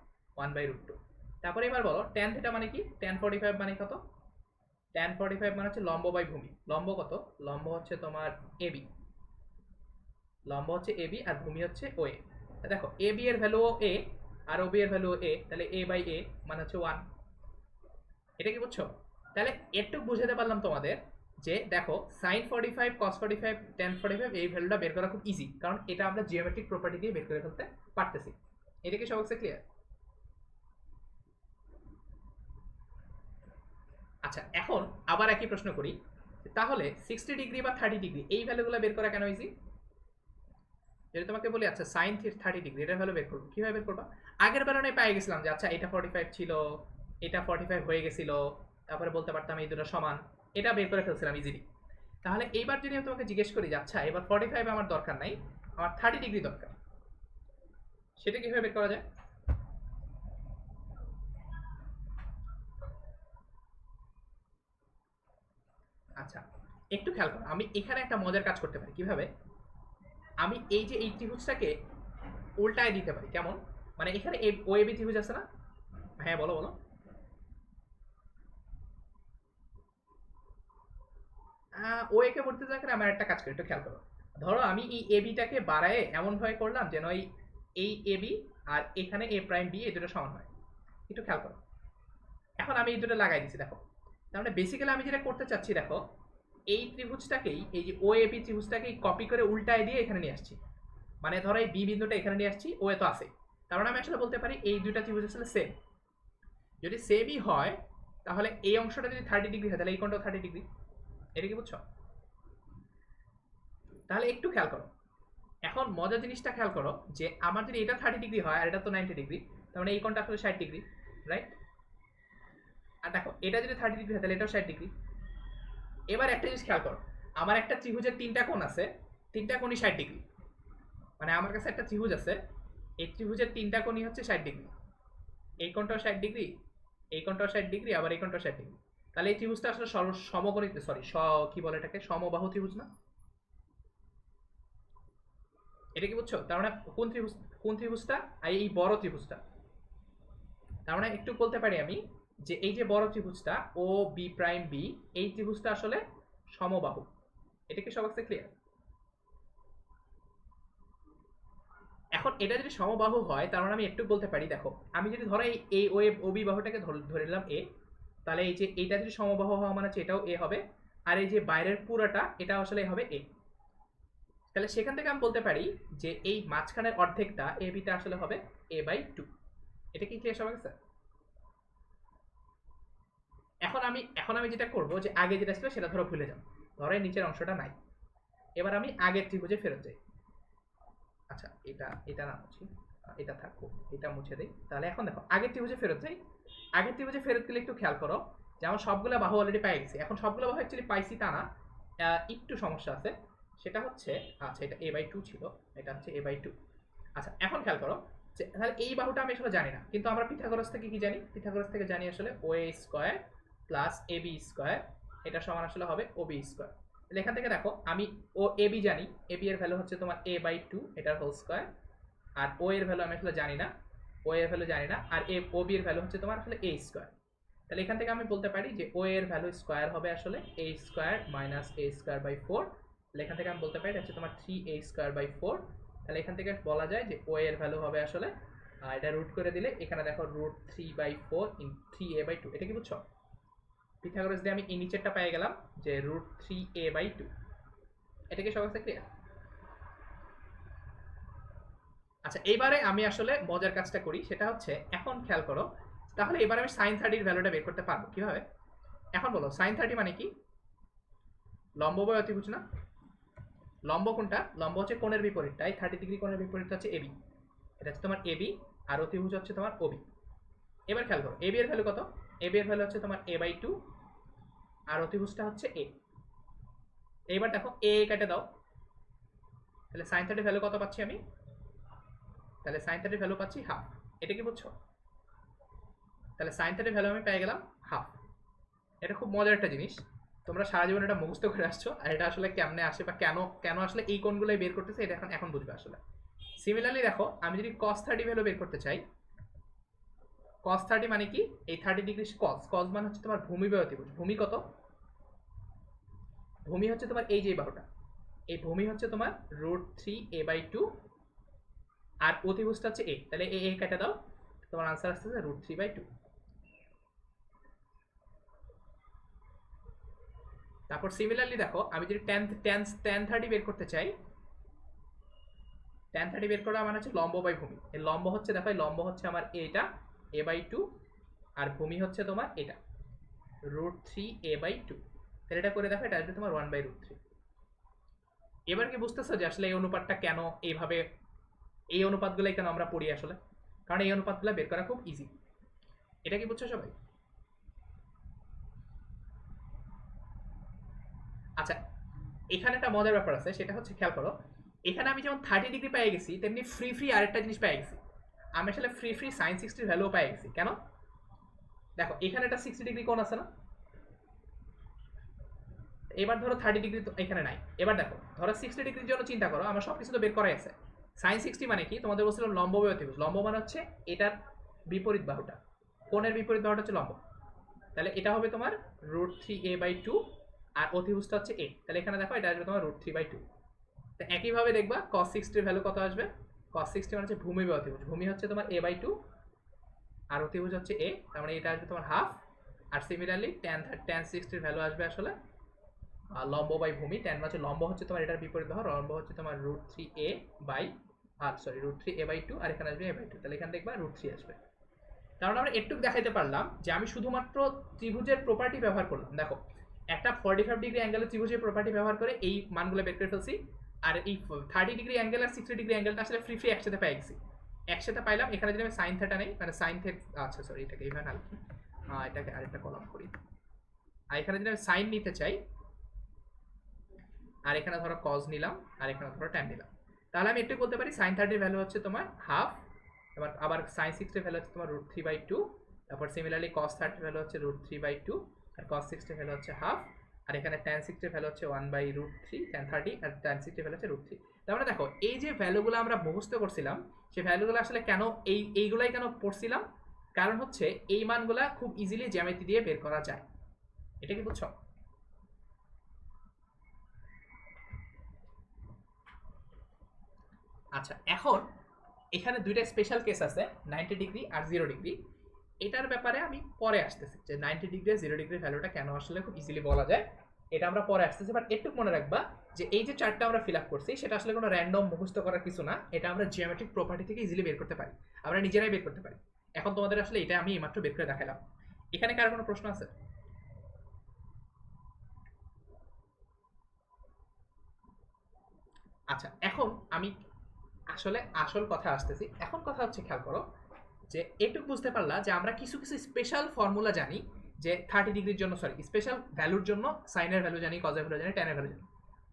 Speaker 1: 1/√2। তারপরে এবার বলো tan থিটা মানে কি? tan 45 মানে কত? tan 45 মানে হচ্ছে লম্ব বাই ভূমি। লম্ব কত? লম্ব হচ্ছে তোমার এবি, লম্ব হচ্ছে এবি, আর ভূমি হচ্ছে ওএ। দেখো এবি এর ভ্যালু এ, আর ওবি এর ভ্যালু এ, তাহলে a বাই a মানে হচ্ছে 1। এটা কি বুঝছো? তাহলে একটু বুঝাতে পারলাম তোমাদের যে দেখো সাইন 45, cos 45, tan 45 এই ভ্যালুটা বের করা খুব ইজি, কারণ এটা আমরা জিওমেট্রিক প্রপার্টি দিয়ে বের করে ফেলতে পারতেছি। এটা কি সবচেয়ে ক্লিয়ার? আচ্ছা, এখন আবার একই প্রশ্ন করি, তাহলে 60 ডিগ্রি বা 30 ডিগ্রি এই ভ্যালুগুলো বের করা কেন ইজি? যদি তোমাকে বলি আচ্ছা সাইন 30 ডিগ্রি এটার ভ্যালু বের করবো, কিভাবে বের করবা? আগের বার আমি পেয়ে গেছিলাম যে আচ্ছা এটা 45 ছিল, এটা 45 হয়ে গেছিল, তারপরে বলতে পারতাম এই দুটো সমান, এটা বের করে ফেলছিলাম ইজিলি। তাহলে এইবার যদি আমি তোমাকে জিজ্ঞেস করি যে আচ্ছা এবার 45 আমার দরকার নাই, আমার 30 ডিগ্রি দরকার, সেটা কিভাবে বের করা যায়? আচ্ছা একটু খেয়াল করো, আমি এখানে একটা মজার কাজ করতে পারি। কিভাবে? আমি এই যে এই ত্রিভুজটাকে উল্টায় দিতে পারি। কেমন? মানে এখানে ও এবি ত্রিভুজ আছে না? হ্যাঁ বলো বলো। ও একে বলতে চাই, আমার একটা কাজ করি, একটু খেয়াল করো। ধরো আমি এই এবিটাকে বাড়ায় এমন ভাবে করলাম যেন এই এবি আর এখানে এ প্রাইম বি এই দুটো সমান হয়। একটু খেয়াল করো, এখন আমি এই দুটো লাগাই দিচ্ছি, দেখো। তার মানে বেসিক্যালি আমি যেটা করতে চাচ্ছি, দেখো এই ত্রিভুজটাকেই, এই যে ও এবি ত্রিভুজটাকেই কপি করে উল্টায় দিয়ে এখানে নিয়ে আসছি। মানে ধরো এই বি বিন্দুটা এখানে নিয়ে আসছি, ও এ তো আছে, তার মানে আমি আসলে বলতে পারি এই দুইটা ত্রিভুজ আসলে সেম। যদি সেমই হয়, তাহলে এই অংশটা যদি 30 ডিগ্রি হয়, তাহলে এই কোণটাও 30 ডিগ্রি। এটা কি বুঝছো? তাহলে একটু খেয়াল করো, এখন মজার জিনিসটা খেয়াল করো যে আমার যদি এটা 30 ডিগ্রি হয় আর এটা তো 90 ডিগ্রি, তার মানে এই কোণটা আসলে 60 ডিগ্রি, রাইট? আর দেখো এটা যদি 30 ডিগ্রি হয় তাহলে এটাও 60 ডিগ্রি। এবার একটা জিনিস খেয়াল করো, আমার একটা ত্রিভুজের তিনটা কোণ আছে, তিনটা কোণই 60 ডিগ্রি। মানে আমার কাছে একটা ত্রিভুজ আছে, এই ত্রিভুজের তিনটা কোণই হচ্ছে 60 ডিগ্রি। এই কোণটাও 60 ডিগ্রি, এই কোণটাও 60 ডিগ্রি, আবার এই কোণটাও 60 ডিগ্রি। তাহলে এই ত্রিভুজটা আসলে সমকোণী, সরি কি বলে এটাকে, সমবাহু ত্রিভুজ না? এটা কি বুঝছো? তার মানে কোন ত্রিভুজ, কোন ত্রিভুজটা? এই বড় ত্রিভুজটা। তার মানে একটু বলতে পারি আমি যে এই যে বড় ত্রিভুজটা ও বি প্রাইম বি, এই ত্রিভুজটা আসলে সমবাহু। এটা কি সবার কাছে ক্লিয়ার? এখন এটা যদি সমবাহু হয়, তার মানে আমি একটু বলতে পারি, দেখো আমি যদি ধরো এই ও বি বাহুটাকে ধরে নিলাম এ, তাহলে এই যে এইটা যদি সমবাহু হওয়া মানে হচ্ছে এটাও এ হবে, আর এই যে বাইরের পুরাটা এটা আসলে হবে এ। তাহলে সেখান থেকে আমি বলতে পারি যে এই মাঝখানের অর্ধেকটা এ বিটা আসলে হবে a/2। এটা কি ক্লিয়ার সবার কাছে? এখন আমি যেটা করব যে আগে যেটা ছিল সেটা ধরো ভুলে যাও, ধরো এই নিচের অংশটা নাই। এবার আমি আগের ত্রিভুজে ফেরত যাই। আচ্ছা এটা এটা না মুছি, এটা থাকবো, এটা মুছে দেই। তাহলে এখন দেখো আগের ত্রিভুজে ফেরত যাই। আগের ত্রিভুজে ফেরত গেলে একটু খেয়াল করো যে আমার সবগুলো বাহু অলরেডি পেয়ে গেছি। এখন সবগুলো বাহু অ্যাকচুয়ালি পাইছি তা না, একটু সমস্যা আছে। সেটা হচ্ছে, আচ্ছা এটা a/2 ছিল, এটা হচ্ছে a/2। আচ্ছা এখন খেয়াল করো যে তাহলে এই বাহুটা আমি আসলে জানি না, কিন্তু আমরা পিথাগোরাস থেকে কি জানি? পিথাগোরাস থেকে জানি আসলে OA square plus AB square, এটা সমান আসলে হবে ওবি স্কয়ার। তাহলে এখান থেকে দেখো আমি এবি জানি, এবি এর ভ্যালু হচ্ছে তোমার a/2 এটার হোল স্কয়ার, আর ও এর ভ্যালু আমি আসলে জানি না, ও এর ভ্যালু জানি না, আর ওবি এর ভ্যালু হচ্ছে তোমার আসলে a স্কয়ার। তাহলে এখান থেকে আমি বলতে পারি যে ও এর ভ্যালু স্কয়ার হবে আসলে a square minus a square by 4। তাহলে এখান থেকে আমি বলতে পারি এটা হচ্ছে তোমার 3a স্কয়ার বাই 4। তাহলে এখান থেকে বলা যায় যে ও এর ভ্যালু হবে আসলে এটা রুট করে দিলে এখানে দেখো √3/4 ইন 3a/2, এটা কি বুঝছো? পিথাগোরাস দিয়ে আমি এই নিচেরটা পেয়ে গেলাম যে √3a/2, এটা কি সবার কাছে ক্লিয়ার? আচ্ছা, এইবারে আমি আসলে মজার কাজটা করি, সেটা হচ্ছে এখন খেয়াল করো, তাহলে এবার আমি sin 30 এর ভ্যালুটা বের করতে পারবো কিভাবে? এখন বলো sin 30 মানে কি? লম্ব বাই অতিভুজ না? লম্ব কোনটা? লম্ব হচ্ছে কোণের বিপরীত, তাই 30 ডিগ্রি কোণের বিপরীত হচ্ছে AB, এটা হচ্ছে তোমার AB, আর অতিভুজ হচ্ছে তোমার OB। এবার খেয়াল করো AB এর ভ্যালু কত? AB এর ভ্যালু হচ্ছে তোমার a/2, আর অতিভুজটা হচ্ছে a। এইবার দেখো a কেটে দাও, তাহলে sin 30 ভ্যালু কত পাচ্ছি আমি? তাহলে sin 30 ভ্যালু পাচ্ছি হাফ, এটা কি বুঝছো? তাহলে sin 30 ভ্যালু আমি পেয়ে গেলাম হাফ। এটা খুব মজার একটা জিনিস, তোমরা সারা জীবন এটা মুখস্থ করে আসছো, আর এটা আসলে কেমনে আসে বা কেন কেন আসলে এই কোণগুলোই বের করতেছে, এটা এখন এখন বুঝবে আসলে। সিমিলারলি দেখো, আমি যদি cos 30 ভ্যালু বের করতে চাই, cos 30 মানে কি? এই 30 ডিগ্রি cos, cos মানে হচ্ছে তোমার ভূমি বাই অতিভুজ। ভূমি কত? ভূমি হচ্ছে তোমার এই যে বাহুটা, এই ভূমি হচ্ছে তোমার √3a/2, আর অতিভুজটা হচ্ছে a, তাহলে a কেটে দাও, তোমার আনসার আসছে √3/2। তারপর সিমিলারলি দেখো, আমি যদি tan 30 বের করতে চাই, tan 30 বের করা মানে হচ্ছে লম্ব বাই ভূমি। এর লম্ব হচ্ছে, দেখো এই লম্ব হচ্ছে আমার এটা a/2, আর ভূমি হচ্ছে তোমার এটা √3a/2, তাহলে এটা করে দেখো, এটা আসবে তোমার 1/√3। এবার কি বুঝতেছো যে আসলে এই অনুপাতটা কেন এইভাবে, এই অনুপাতগুলোই কেন আমরা পড়ি আসলে? কারণ এই অনুপাতগুলো বের করা খুব ইজি। এটা কি বুঝছো সবাই? আচ্ছা, এখানে একটা মজার ব্যাপার আছে, সেটা হচ্ছে খেয়াল করো, এখানে আমি যেমন 30 ডিগ্রি পেয়ে গেছি, তেমনি ফ্রি আরেকটা জিনিস পেয়ে গেছি। আমি আসলে ফ্রি sin 60 এর ভ্যালু পেয়ে গেছি। কেন? দেখো এখানে একটা 60 ডিগ্রি কোণ আছে না? এবার ধরো 30 ডিগ্রি তো এখানে নাই। এবার দেখো, ধরো 60 ডিগ্রির জন্য চিন্তা করো, আমার সবকিছু তো বের করাই আছে। sin 60 মানে কি? তোমাদের বলছিলাম লম্ব বাই অতিভুজ। লম্ব মানে হচ্ছে এটার বিপরীত বাহুটা, কোণের বিপরীত বাহুটা হচ্ছে লম্ব। তাহলে এটা হবে তোমার √3a/2, আর অতিভুজটা হচ্ছে a, তাহলে এখানে দেখো এটা আসবে তোমার √3/2। তো একইভাবে দেখবা cos 60 এর ভ্যালু কত আসবে? cos 60 মানে হচ্ছে ভূমি বাই অতিভুজ। ভূমি হচ্ছে তোমার a/2, আর অতিভুজ হচ্ছে a, তার মানে এটা আসবে তোমার হাফ। আর সিমিলারলি tan 60 এর ভ্যালু আসবে আসলে লম্ব বাই ভূমি। tan মানে হচ্ছে লম্ব হচ্ছে তোমার এটার বিপরীত বাহু, লম্ব হচ্ছে তোমার √3a/2, আর এখানে আসবে a/2, তাহলে এখানে দেখবা √3 আসবে। কারণ আমরা একটু দেখাইতে পারলাম যে আমি শুধুমাত্র ত্রিভুজের প্রপার্টি ব্যবহার করলাম। দেখো, একটা 45 ডিগ্রি অ্যাঙ্গেলের ত্রিভুজের প্রপার্টি ব্যবহার করে এই মানগুলো বের করে ফেলছি, আর এই 30 ডিগ্রি অ্যাঙ্গেল আর 60 ডিগ্রি অ্যাঙ্গেলটা আসলে ফ্রি একসাথে পেয়ে গেছি। একসাথে পাইলাম। এখানে যদি আমি সাইন থেটা নেই, মানে সাইন থেট, আচ্ছা সরি, এটাকে এইভাবে না লিখি, এটাকে আরেকটা কলাম করি। আর এখানে যদি আমি সাইন নিতে চাই, আর এখানে ধরো কজ নিলাম, আর এখানে ধরো ট্যান নিলাম, তাহলে আমি একটু বলতে পারি সাইন 30 ভ্যালু হচ্ছে তোমার হাফ, আবার সাইন 60 ভ্যালু হচ্ছে তোমার √3/2, তারপর সিমিলারলি cos 30 ভ্যালু হচ্ছে √3/2, আর cos 60 ভ্যালু হচ্ছে হাফ, আর এখানে tan 60 ভ্যালু হচ্ছে 1/√3, tan 30 আর tan 60 ভ্যালু হচ্ছে √3। তার মানে দেখো, এই যে ভ্যালুগুলো আমরা মুখস্থ করছিলাম, সেই ভ্যালুগুলো আসলে কেন এইগুলাই কেন পড়ছিলাম? কারণ হচ্ছে এই মানগুলা খুব ইজিলি জ্যামিতি দিয়ে বের করা যায়। এটা কি বুঝছো? আচ্ছা, এখন এখানে দুইটা স্পেশাল কেস আছে, 90 ডিগ্রি আর 0 ডিগ্রি। এটার ব্যাপারে আমি পরে আসতেছি, যে 90 ডিগ্রি আর 0 ডিগ্রি ভ্যালুটা কেন আসলে খুব ইজিলি বলা যায়, এটা আমরা পরে আসতেছি। বাট একটু মনে রাখবা যে এই যে চার্টটা আমরা ফিল আপ করছি, সেটা আসলে কোনো র্যান্ডম মুখস্থ করার কিছু না, এটা আমরা জিওমেট্রিক প্রপার্টি থেকে ইজিলি বের করতে পারি, আমরা নিজেরাই বের করতে পারি। এখন তোমাদের আসলে এটা আমি এইমাত্র বের করে দেখালাম। এখানে কার কোনো প্রশ্ন আছে? আচ্ছা, এখন আমি আসলে আসল কথা আসতেছি। এখন কথা হচ্ছে, খেয়াল করো যে এটুকু বুঝতে পারলা যে আমরা কিছু কিছু স্পেশাল ফর্মুলা জানি, যে 30 ডিগ্রির জন্য, সরি, স্পেশাল ভ্যালুর জন্য সাইনের ভ্যালু জানি, কজের ভ্যালু জানি, ট্যানের ভ্যালু জানি।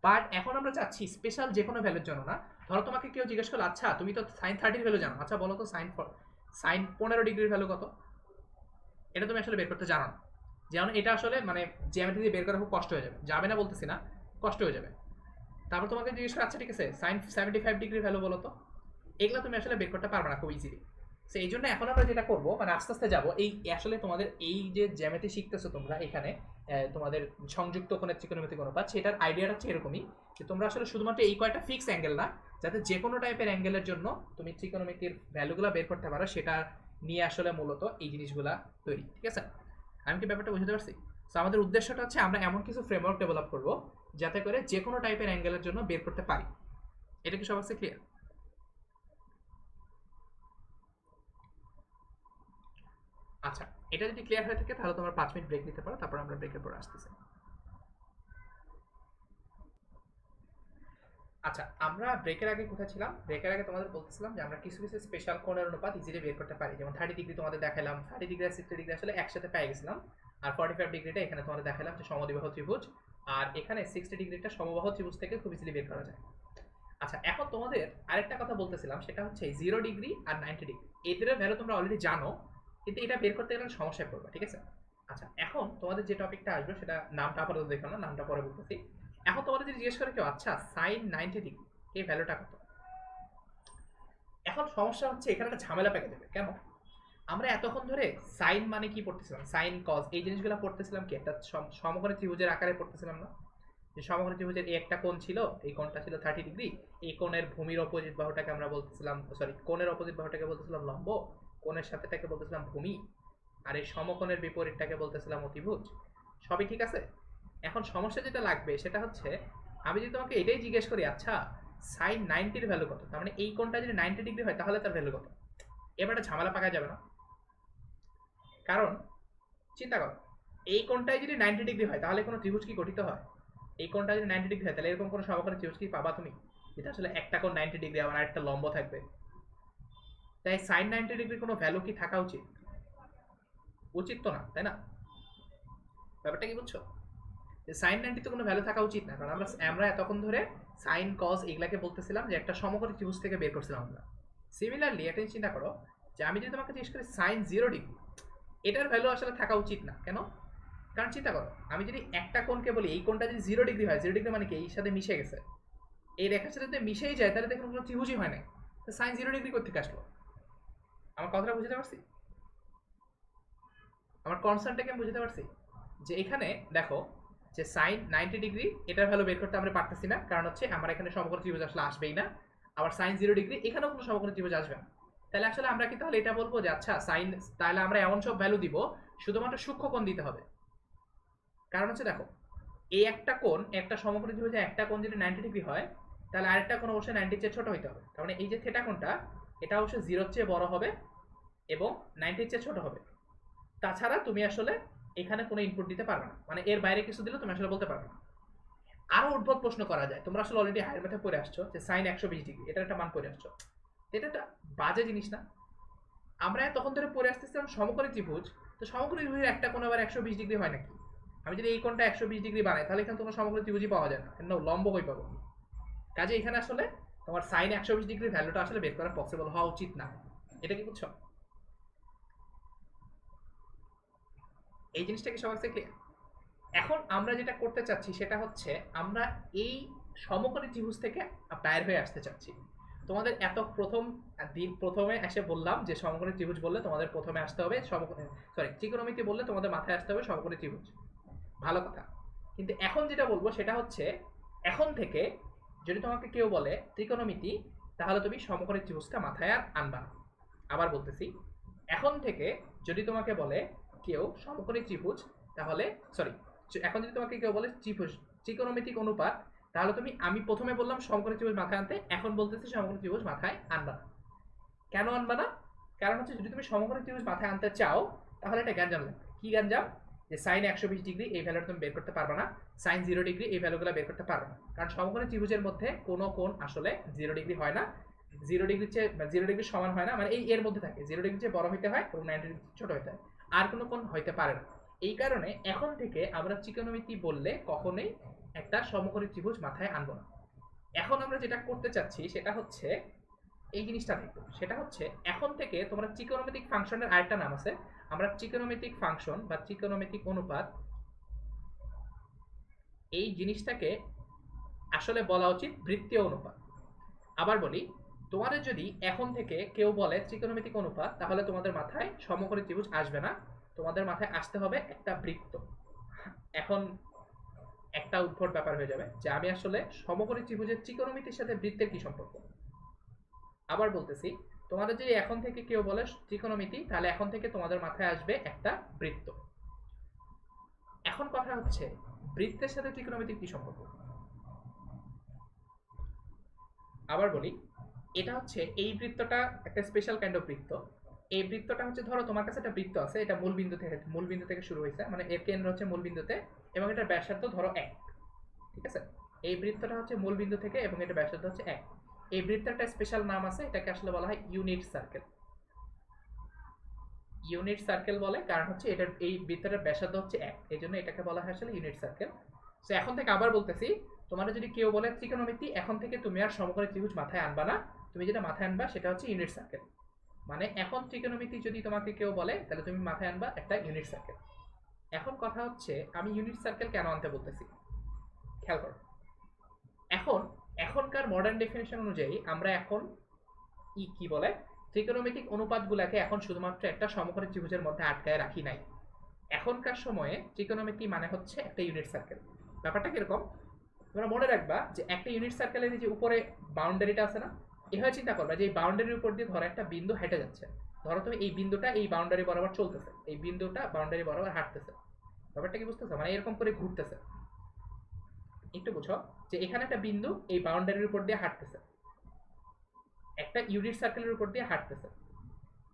Speaker 1: বাট এখন আমরা চাচ্ছি স্পেশাল যে কোনো ভ্যালুর জন্য না। ধরো তোমাকে কেউ জিজ্ঞেস করলো, আচ্ছা তুমি তো সাইন 30 ভ্যালু জানো, আচ্ছা বলো তো সাইন 15 ডিগ্রির ভ্যালু কত? এটা তুমি আসলে বের করতে জানো না। যেমন এটা আসলে মানে জ্যামিতি দিয়ে বের করা খুব কষ্ট হয়ে যাবে, যাবে না বলতেছি না, কষ্ট হয়ে যাবে। তারপর তোমাকে জিজ্ঞেস করে, আচ্ছা ঠিক আছে সাইন 75 ডিগ্রি ভ্যালু বলো তো, এগুলো তুমি আসলে বের করতে পারবে না খুব ইজিলি। সো এই জন্য এখন আমরা যেটা করবো, মানে আস্তে আস্তে যাবো, এই আসলে তোমাদের এই যে জ্যামিতি শিখতেছো তোমরা এখানে, তোমাদের সংযুক্ত কোণের ত্রিকোণমিতিক অনুপাত, সেটার আইডিয়াটা হচ্ছে এরকমই যে তোমরা আসলে শুধুমাত্র এই কয়টা ফিক্স অ্যাঙ্গেল না, যাতে যে কোনো টাইপের অ্যাঙ্গেলের জন্য তুমি ত্রিকোণমিতির ভ্যালুগুলো বের করতে পারো, সেটা নিয়ে আসলে মূলত এই জিনিসগুলা তৈরি। ঠিক আছে, আমি কি ব্যাপারটা বুঝতে পারছি? তো আমাদের উদ্দেশ্যটা হচ্ছে আমরা এমন কিছু ফ্রেমওয়ার্ক ডেভেলপ করব যাতে করে যে কোনো টাইপের অ্যাঙ্গেলের জন্য বের করতে পারি। এটা কি সবার কাছে ক্লিয়ার? আচ্ছা, এটা যদি ক্লিয়ার হয়ে থাকে তাহলে তোমরা 5 মিনিট ব্রেক নিতে পারো, তারপর আমরা ব্রেকের পর আসতেছি। আচ্ছা, আমরা ব্রেকের আগে কোথায় ছিলাম? ব্রেকের আগে তোমাদের বলতেছিলাম যে আমরা কিছু কিছু স্পেশাল কোণের অনুপাত ইজিলি বের করতে পারি। যেমন 30 ডিগ্রি তোমাদের দেখালাম, 30 ডিগ্রি আর 60 ডিগ্রি আসলে একসাথে পেয়ে গেছিলাম। আর 45 ডিগ্রিটা এখানে তোমাদের দেখালাম যে সমদ্বিবাহু ত্রিভুজ, আর এখানে 60 ডিগ্রিটা সমবাহু ত্রিভুজ থেকে খুব ইজিলি বের করা যায়। আচ্ছা, এখন তোমাদের আরেকটা কথা বলতেছিলাম, সেটা হচ্ছে 0 ডিগ্রি আর 90 ডিগ্রি এদের ভ্যালু তোমরা অলরেডি জানো, কিন্তু এটা বের করতে গেলে সমস্যায় পড়বে। ঠিক আছে, আচ্ছা এখন তোমাদের যে টপিকটা আসবে সেটা নামটা আপাতত দেখো না, নামটা পরে বলতেছি। এখন তোমাদের যদি জিজ্ঞেস করে কেউ আচ্ছা সাইন 90 ডিগ্রি এই ভ্যালুটা কত, এখন সমস্যা হচ্ছে এখানে একটা ঝামেলা পেকে যাবে। কেন? আমরা এতক্ষণ ধরে সাইন মানে কি পড়তেছিলাম, সাইন কজ এই জিনিসগুলো পড়তেছিলাম কি একটা সমকোণী ত্রিভুজের আকারে পড়তেছিলাম না? যে সমকোণী ত্রিভুজের এই একটা কোণ ছিল, এই কোণটা ছিল 30 ডিগ্রি, এই কোণের ভূমির অপোজিট বাহুটাকে আমরা বলতেছিলাম, সরি কোণের অপোজিট বাহুটাকে বলতেছিলাম লম্ব, কোণের সাথেটাকে বলতেছিলাম ভূমি, আর এই সমকোণের বিপরীতটাকে বলতেছিলাম অতিভুজ। সবই ঠিক আছে। এখন সমস্যা যেটা লাগবে সেটা হচ্ছে আমি যদি তোমাকে এটাই জিজ্ঞেস করি আচ্ছা সাইন 90 ভ্যালু কত, তার মানে এই কোণটা যদি 90 ডিগ্রি হয় তাহলে তার ভ্যালু কত, এবার একটা ঝামেলা পাকা যাবে না? কারণ চিন্তা করো, এই কোণটাই যদি 90 ডিগ্রি হয় তাহলে কোনো ত্রিভুজ কি গঠিত হয়? এই কোণটা যদি 90 ডিগ্রি হয় তাহলে এরকম কোনো সমকোণী ত্রিভুজ কি পাবা তুমি, যেটা আসলে একটা কোণ 90 ডিগ্রি আবার আরেকটা লম্ব থাকবে? তাই সাইন 90 ডিগ্রি কোনো ভ্যালু কি থাকা উচিত? উচিত তো না, তাই না? ব্যাপারটা কি বুঝছো? যে সাইন 90 তো কোনো ভ্যালু থাকা উচিত না, কারণ আমরা আমরা এতক্ষণ ধরে সাইন কজ এগুলাকে বলতেছিলাম যে একটা সমকোণী ত্রিভুজ থেকে বের করছিলাম আমরা। সিমিলারলি এটা চিন্তা করো যে আমি যদি তোমাকে জিজ্ঞেস করি সাইন 0 ডিগ্রি, এটার ভ্যালু আসলে থাকা উচিত না। কেন? কারণ চিন্তা করো, আমি যদি একটা কোণকে বলি এই কোণটা যদি 0 ডিগ্রি হয়, 0 ডিগ্রি মানে কি এই সাথে মিশে গেছে, এই রেখার সাথে যদি মিশেই যায় তাহলে দেখুন কোনো ত্রিভুজই হয় না। তো সাইন 0 ডিগ্রি কোথা থেকে আসলো? আমার কথাটা বুঝতে পারছি? আমার কনসার্নটাকে আমি বুঝতে পারছি যে এখানে দেখো যে সাইন 90 ডিগ্রি এটার ভ্যালু বের করতে আমরা পারতেছি না, কারণ হচ্ছে আমার এখানে সমকোণী ত্রিভুজ আসলে আসবেই না। আবার সাইন 0 ডিগ্রি এখানেও কোনো সমকোণী ত্রিভুজ আসবে না। তাহলে আসলে আমরা কি তাহলে এটা বলবো যে আচ্ছা সাইন, তাহলে আমরা এমন সব ভ্যালু দিব শুধুমাত্র সূক্ষ্ম কোণ দিতে হবে? কারণ হচ্ছে দেখো, এই একটা কোণ, একটা সমকোণী ত্রিভুজে একটা কোণ যদি 90 ডিগ্রি হয় তাহলে আরেকটা কোণ অবশ্যই 90 চেয়ে ছোট হইতে হবে। তার মানে এই যে থিটা কোণটা এটা অবশ্যই 0 চেয়ে বড় হবে এবং 90 চেয়ে ছোট হবে। তাছাড়া তুমি আসলে এখানে কোনো ইনপুট দিতে পারবে না, মানে এর বাইরে কিছু দিলে তুমি আসলে বলতে পারবে না। আরো উদ্ভট প্রশ্ন করা যায়, তোমরা আসলে অলরেডি হায়ার ম্যাথে পড়ে আসছো যে সাইন 120 ডিগ্রি এটার একটা মান পড়ে আসছো, এটা একটা বাজে জিনিস না? আমরা তখন ধরে পড়ে আসতেছিলাম সমকোণী ত্রিভুজ, তো সমকোণী ত্রিভুজের একটা কোণ আবার 120 ডিগ্রি হয় নাকি? আমি যদি এই কোণটা 120 ডিগ্রি বানাই তাহলে এখানে কোনো সমকোণী ত্রিভুজই পাওয়া যায় না, লম্ব কই পাবো? কাজে এখানে আসলে তোমার সাইন 120 ডিগ্রির ভ্যালুটা আসলে বের করা পসিবল হওয়া উচিত না। এটা কি বুঝছো? এই জিনিসটা কি সবার কাছে ক্লিয়ার? এখন আমরা যেটা করতে চাচ্ছি সেটা হচ্ছে আমরা এই সমকোণী ত্রিভুজ থেকে বাইর হয়ে আসতে চাচ্ছি। তোমাদের এত প্রথমে এসে বললাম যে সমকোণী ত্রিভুজ বললে তোমাদের প্রথমে আসতে হবে ত্রিকোণমিতি বললে তোমাদের মাথায় আসতে হবে সমকোণী ত্রিভুজ। ভালো কথা, কিন্তু এখন যেটা বলবো সেটা হচ্ছে এখন থেকে যদি তোমাকে কেউ বলে ত্রিকোণমিতি তাহলে তুমি সমকোণী ত্রিভুজটা মাথায় আর আনবা না। আবার বলতেছি, এখন থেকে যদি তোমাকে বলে কেউ সমকোণী ত্রিভুজ তাহলে সরি এখন যদি তোমাকে কেউ বলে ত্রিভুজ ত্রিকোণমিতিক অনুপাত তাহলে তুমি, আমি প্রথমে বললাম সমকোণী ত্রিভুজ মাথায় আনতে, এখন বলতেছি সমকোণী ত্রিভুজ মাথায় আনবা না। কেন আনবা না? কারণ হচ্ছে যদি তুমি সমকোণী ত্রিভুজ মাথায় আনতে চাও তাহলে এটা গ্যাঞ্জাম লাগবে। কি গ্যাঞ্জাম? যে সাইন 120 ডিগ্রি এই ভ্যালুটা তুমি বের করতে পারবে না, সাইন 0 ডিগ্রি এই ভ্যালুগুলো বের করতে পারবে না, কারণ সমকোণী ত্রিভুজের মধ্যে কোনো কোণ আসলে 0 ডিগ্রি হয় না। 0 ডিগ্রির চেয়ে 0 ডিগ্রি সমান হয় না, মানে এই এর মধ্যে থাকে 0 ডিগ্রির চেয়ে বড় হইতে হয় এবং 90 ডিগ্রি ছোট হইতে হয়, আর কোনো কোণ হইতে পারে না। এই কারণে এখন থেকে আমরা ত্রিকোণমিতি বললে কখনোই একটা সমকোণী ত্রিভুজ মাথায় আনবো না। এখন আমরা যেটা করতে চাচ্ছি সেটা হচ্ছে এই জিনিসটা দেখবো, সেটা হচ্ছে এখন থেকে তোমরা ত্রিকোণমিতিক ফাংশনের আরেকটা নাম আছে, আমরা ত্রিকোণমিতিক ফাংশন বা ত্রিকোণমিতিক অনুপাত এই জিনিসটাকে আসলে বলা উচিত বৃত্তীয় অনুপাত। আবার বলি, তোমাদের যদি এখন থেকে কেউ বলে ত্রিকোণমিতিক অনুপাত তাহলে তোমাদের মাথায় সমকোণী ত্রিভুজ আসবে না, তোমাদের মাথায় আসতে হবে একটা বৃত্ত। এখন একটা উদ্ভট ব্যাপার হয়ে যাবে যে আমি আসলে সমকোণী ত্রিভুজের ত্রিকোণমিতির সাথে বৃত্তের কি সম্পর্ক। আবার বলতেছি, তোমাদের যদি এখন থেকে কেউ বলে ত্রিকোণমিতি, তাহলে এখন থেকে তোমাদের মাথায় আসবে একটা বৃত্ত। এখন কথা হচ্ছে বৃত্তের সাথে ত্রিকোণমিতির কি সম্পর্ক। আবার বলি, এটা হচ্ছে এই বৃত্তটা একটা স্পেশাল কাইন্ড অফ বৃত্ত। এই বৃত্তটা হচ্ছে, ধরো তোমার কাছে একটা বৃত্ত আছে, এটা মূল বিন্দু থেকে শুরু হয়েছে, মানে এর কেন্দ্র হচ্ছে মূল বিন্দুতে, এবং এটার ব্যাসার্ধ ধরো 1। ঠিক আছে, এই বৃত্তটা হচ্ছে মূল বিন্দু থেকে এবং এটা ব্যাসার্ধ হচ্ছে 1। এই বৃত্তের একটা স্পেশাল নাম আছে, এটাকে আসলে বলা হয় ইউনিট সার্কেল। ইউনিট সার্কেল বলে কারণ হচ্ছে এটার এই বৃত্তটার ব্যাসার্ধ হচ্ছে 1, এই জন্য এটাকে বলা হয় আসলে ইউনিট সার্কেল। সো এখন থেকে আবার বলতেছি, তোমার যদি কেউ বলে ত্রিকোণমিতি, এখন থেকে তুমি আর সমকোণী ত্রিভুজ মাথায় আনবা না, তুমি যেটা মাথায় আনবা সেটা হচ্ছে ইউনিট সার্কেল। মানে এখন ত্রিকোণমিতি যদি তোমাকে কেউ বলে, তাহলে তুমি মাথায় আনবা একটা ইউনিট সার্কেল। এখন কথা হচ্ছে আমি ইউনিট সার্কেল কেন আনতে বলতেছি, খেয়াল করো। এখন এখনকার মডার্ন ডেফিনেশন অনুযায়ী আমরা এখন কি বলে ত্রিকোণমিতিক অনুপাতগুলোকে এখন শুধুমাত্র একটা সমকোণী ত্রিভুজের মধ্যে আটকায় রাখি নাই। এখনকার সময়ে ত্রিকোণমিতি মানে হচ্ছে একটা ইউনিট সার্কেল। ব্যাপারটা কিরকম, তোমরা মনে রাখবা যে একটা ইউনিট সার্কেলের যে উপরে বাউন্ডারিটা আছে না, এভাবে চিন্তা করবা যে এই বাউন্ডারির উপর দিয়ে ধরো একটা বিন্দু হেঁটে যাচ্ছে। ধরো তুমি এই বিন্দুটা এই বাউন্ডারি বরাবর চলতেছে, এই বিন্দুটা বাউন্ডারি বরাবর হাঁটতেছে। ব্যাপারটা কি বুঝতেছো, মানে এরকম করে ঘুরতেছে। একটু বুঝো যে এখানে একটা বিন্দু এই বাউন্ডারির উপর দিয়ে হাঁটতেছে, একটা ইউনিট সার্কেলের উপর দিয়ে হাঁটতেছে।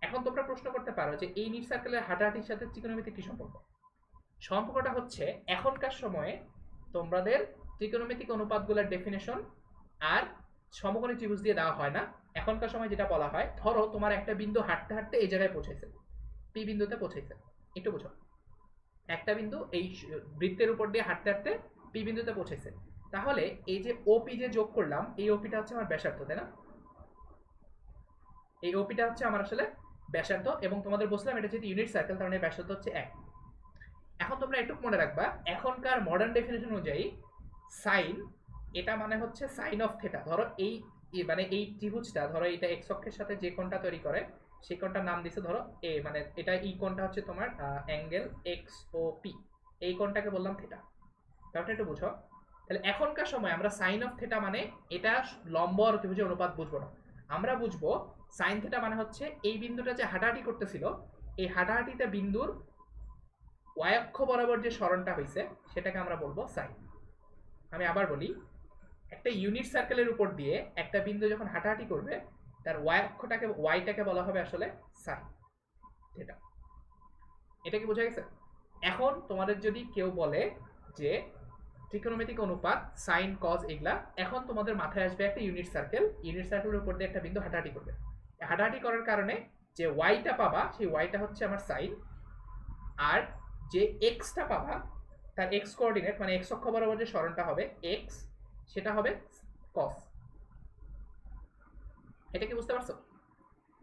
Speaker 1: এখন তোমরা প্রশ্ন করতে পারো যে এই ইউনিট সার্কেলের হাঁটাহাঁটির সাথে ত্রিকোণমিতির কি সম্পর্ক। সম্পর্কটা হচ্ছে এখনকার সময়ে তোমাদের ত্রিকোণমিতিক অনুপাতগুলোর ডেফিনেশন আর সমকোণী ত্রিভুজ দিয়ে দেওয়া হয় না। এখনকার সময় যেটা বলা হয়, ধরো তোমার একটা বিন্দু হাঁটতে হাঁটতে এই জায়গায় পৌঁছেছে, পি বিন্দুতে পৌঁছেছে। একটু বুঝো, একটা বিন্দু এই বৃত্তের উপর দিয়ে হাঁটতে হাঁটতে পি বিন্দুতে পৌঁছেছে। তাহলে এই যে ওপি যে যোগ করলাম, এই ওপিটা হচ্ছে আমার ব্যাসার্ধ, তাই না? এই ওপিটা হচ্ছে আমার আসলে ব্যাসার্ধ, এবং তোমাদের বলছিলাম এটা যেহেতু ইউনিট সার্কেল, তার মানে ব্যাসার্ধ হচ্ছে 1। এখন তোমরা একটু মনে রাখবা, এখনকার মডার্ন ডেফিনেশন অনুযায়ী সাইন, এটা মানে হচ্ছে সাইন অফ থিটা। ধরো এই মানে এই ত্রিভুজটা, ধরো এটা এক্স অক্ষের সাথে যে কোণটা তৈরি করে সেই কোণটার নাম দিছে ধরো এ, মানে এটা এই কোণটা হচ্ছে তোমার অ্যাঙ্গেল এক্স ও পি, এই কোণটাকে বললাম থিটা। তাহলে একটু বুঝো, তাহলে এখনকার সময় আমরা সাইন অফ থিটা মানে এটা লম্ব আর ত্রিভুজের অনুপাত বুঝবো না, আমরা বুঝবো সাইন থিটা মানে হচ্ছে এই বিন্দুটা যে হাঁটাহাঁটি করতেছিল, এই হাঁটাহাঁটিতে বিন্দুর ওয়াই অক্ষ বরাবর যে সরণটা হয়েছে সেটাকে আমরা বলবো সাইন। আমি আবার বলি, একটা ইউনিট সার্কেলের উপর দিয়ে একটা বিন্দু যখন হাঁটাহাঁটি করবে, তার ওয়াই অক্ষটাকে ওয়াইটাকে বলা হবে আসলে সাইন থিটা। এটা কি বোঝা গেছে? এখন তোমাদের যদি কেউ বলে যে ত্রিকোণমিতিক অনুপাত সাইন কজ এগুলা, এখন তোমাদের মাথায় আসবে একটা ইউনিট সার্কেল, ইউনিট সার্কেলের উপর দিয়ে একটা বিন্দু হাঁটাহাঁটি করবে। হাঁটাহাঁটি করার কারণে যে ওয়াইটা পাবা, সেই ওয়াইটা হচ্ছে আমার সাইন, আর যে এক্সটা পাবা তার এক্স কোঅর্ডিনেট মানে এক্স অক্ষ বরাবর যে সরণটা হবে এক্স, সেটা হবে কস। এটা কি বুঝতে পারছো?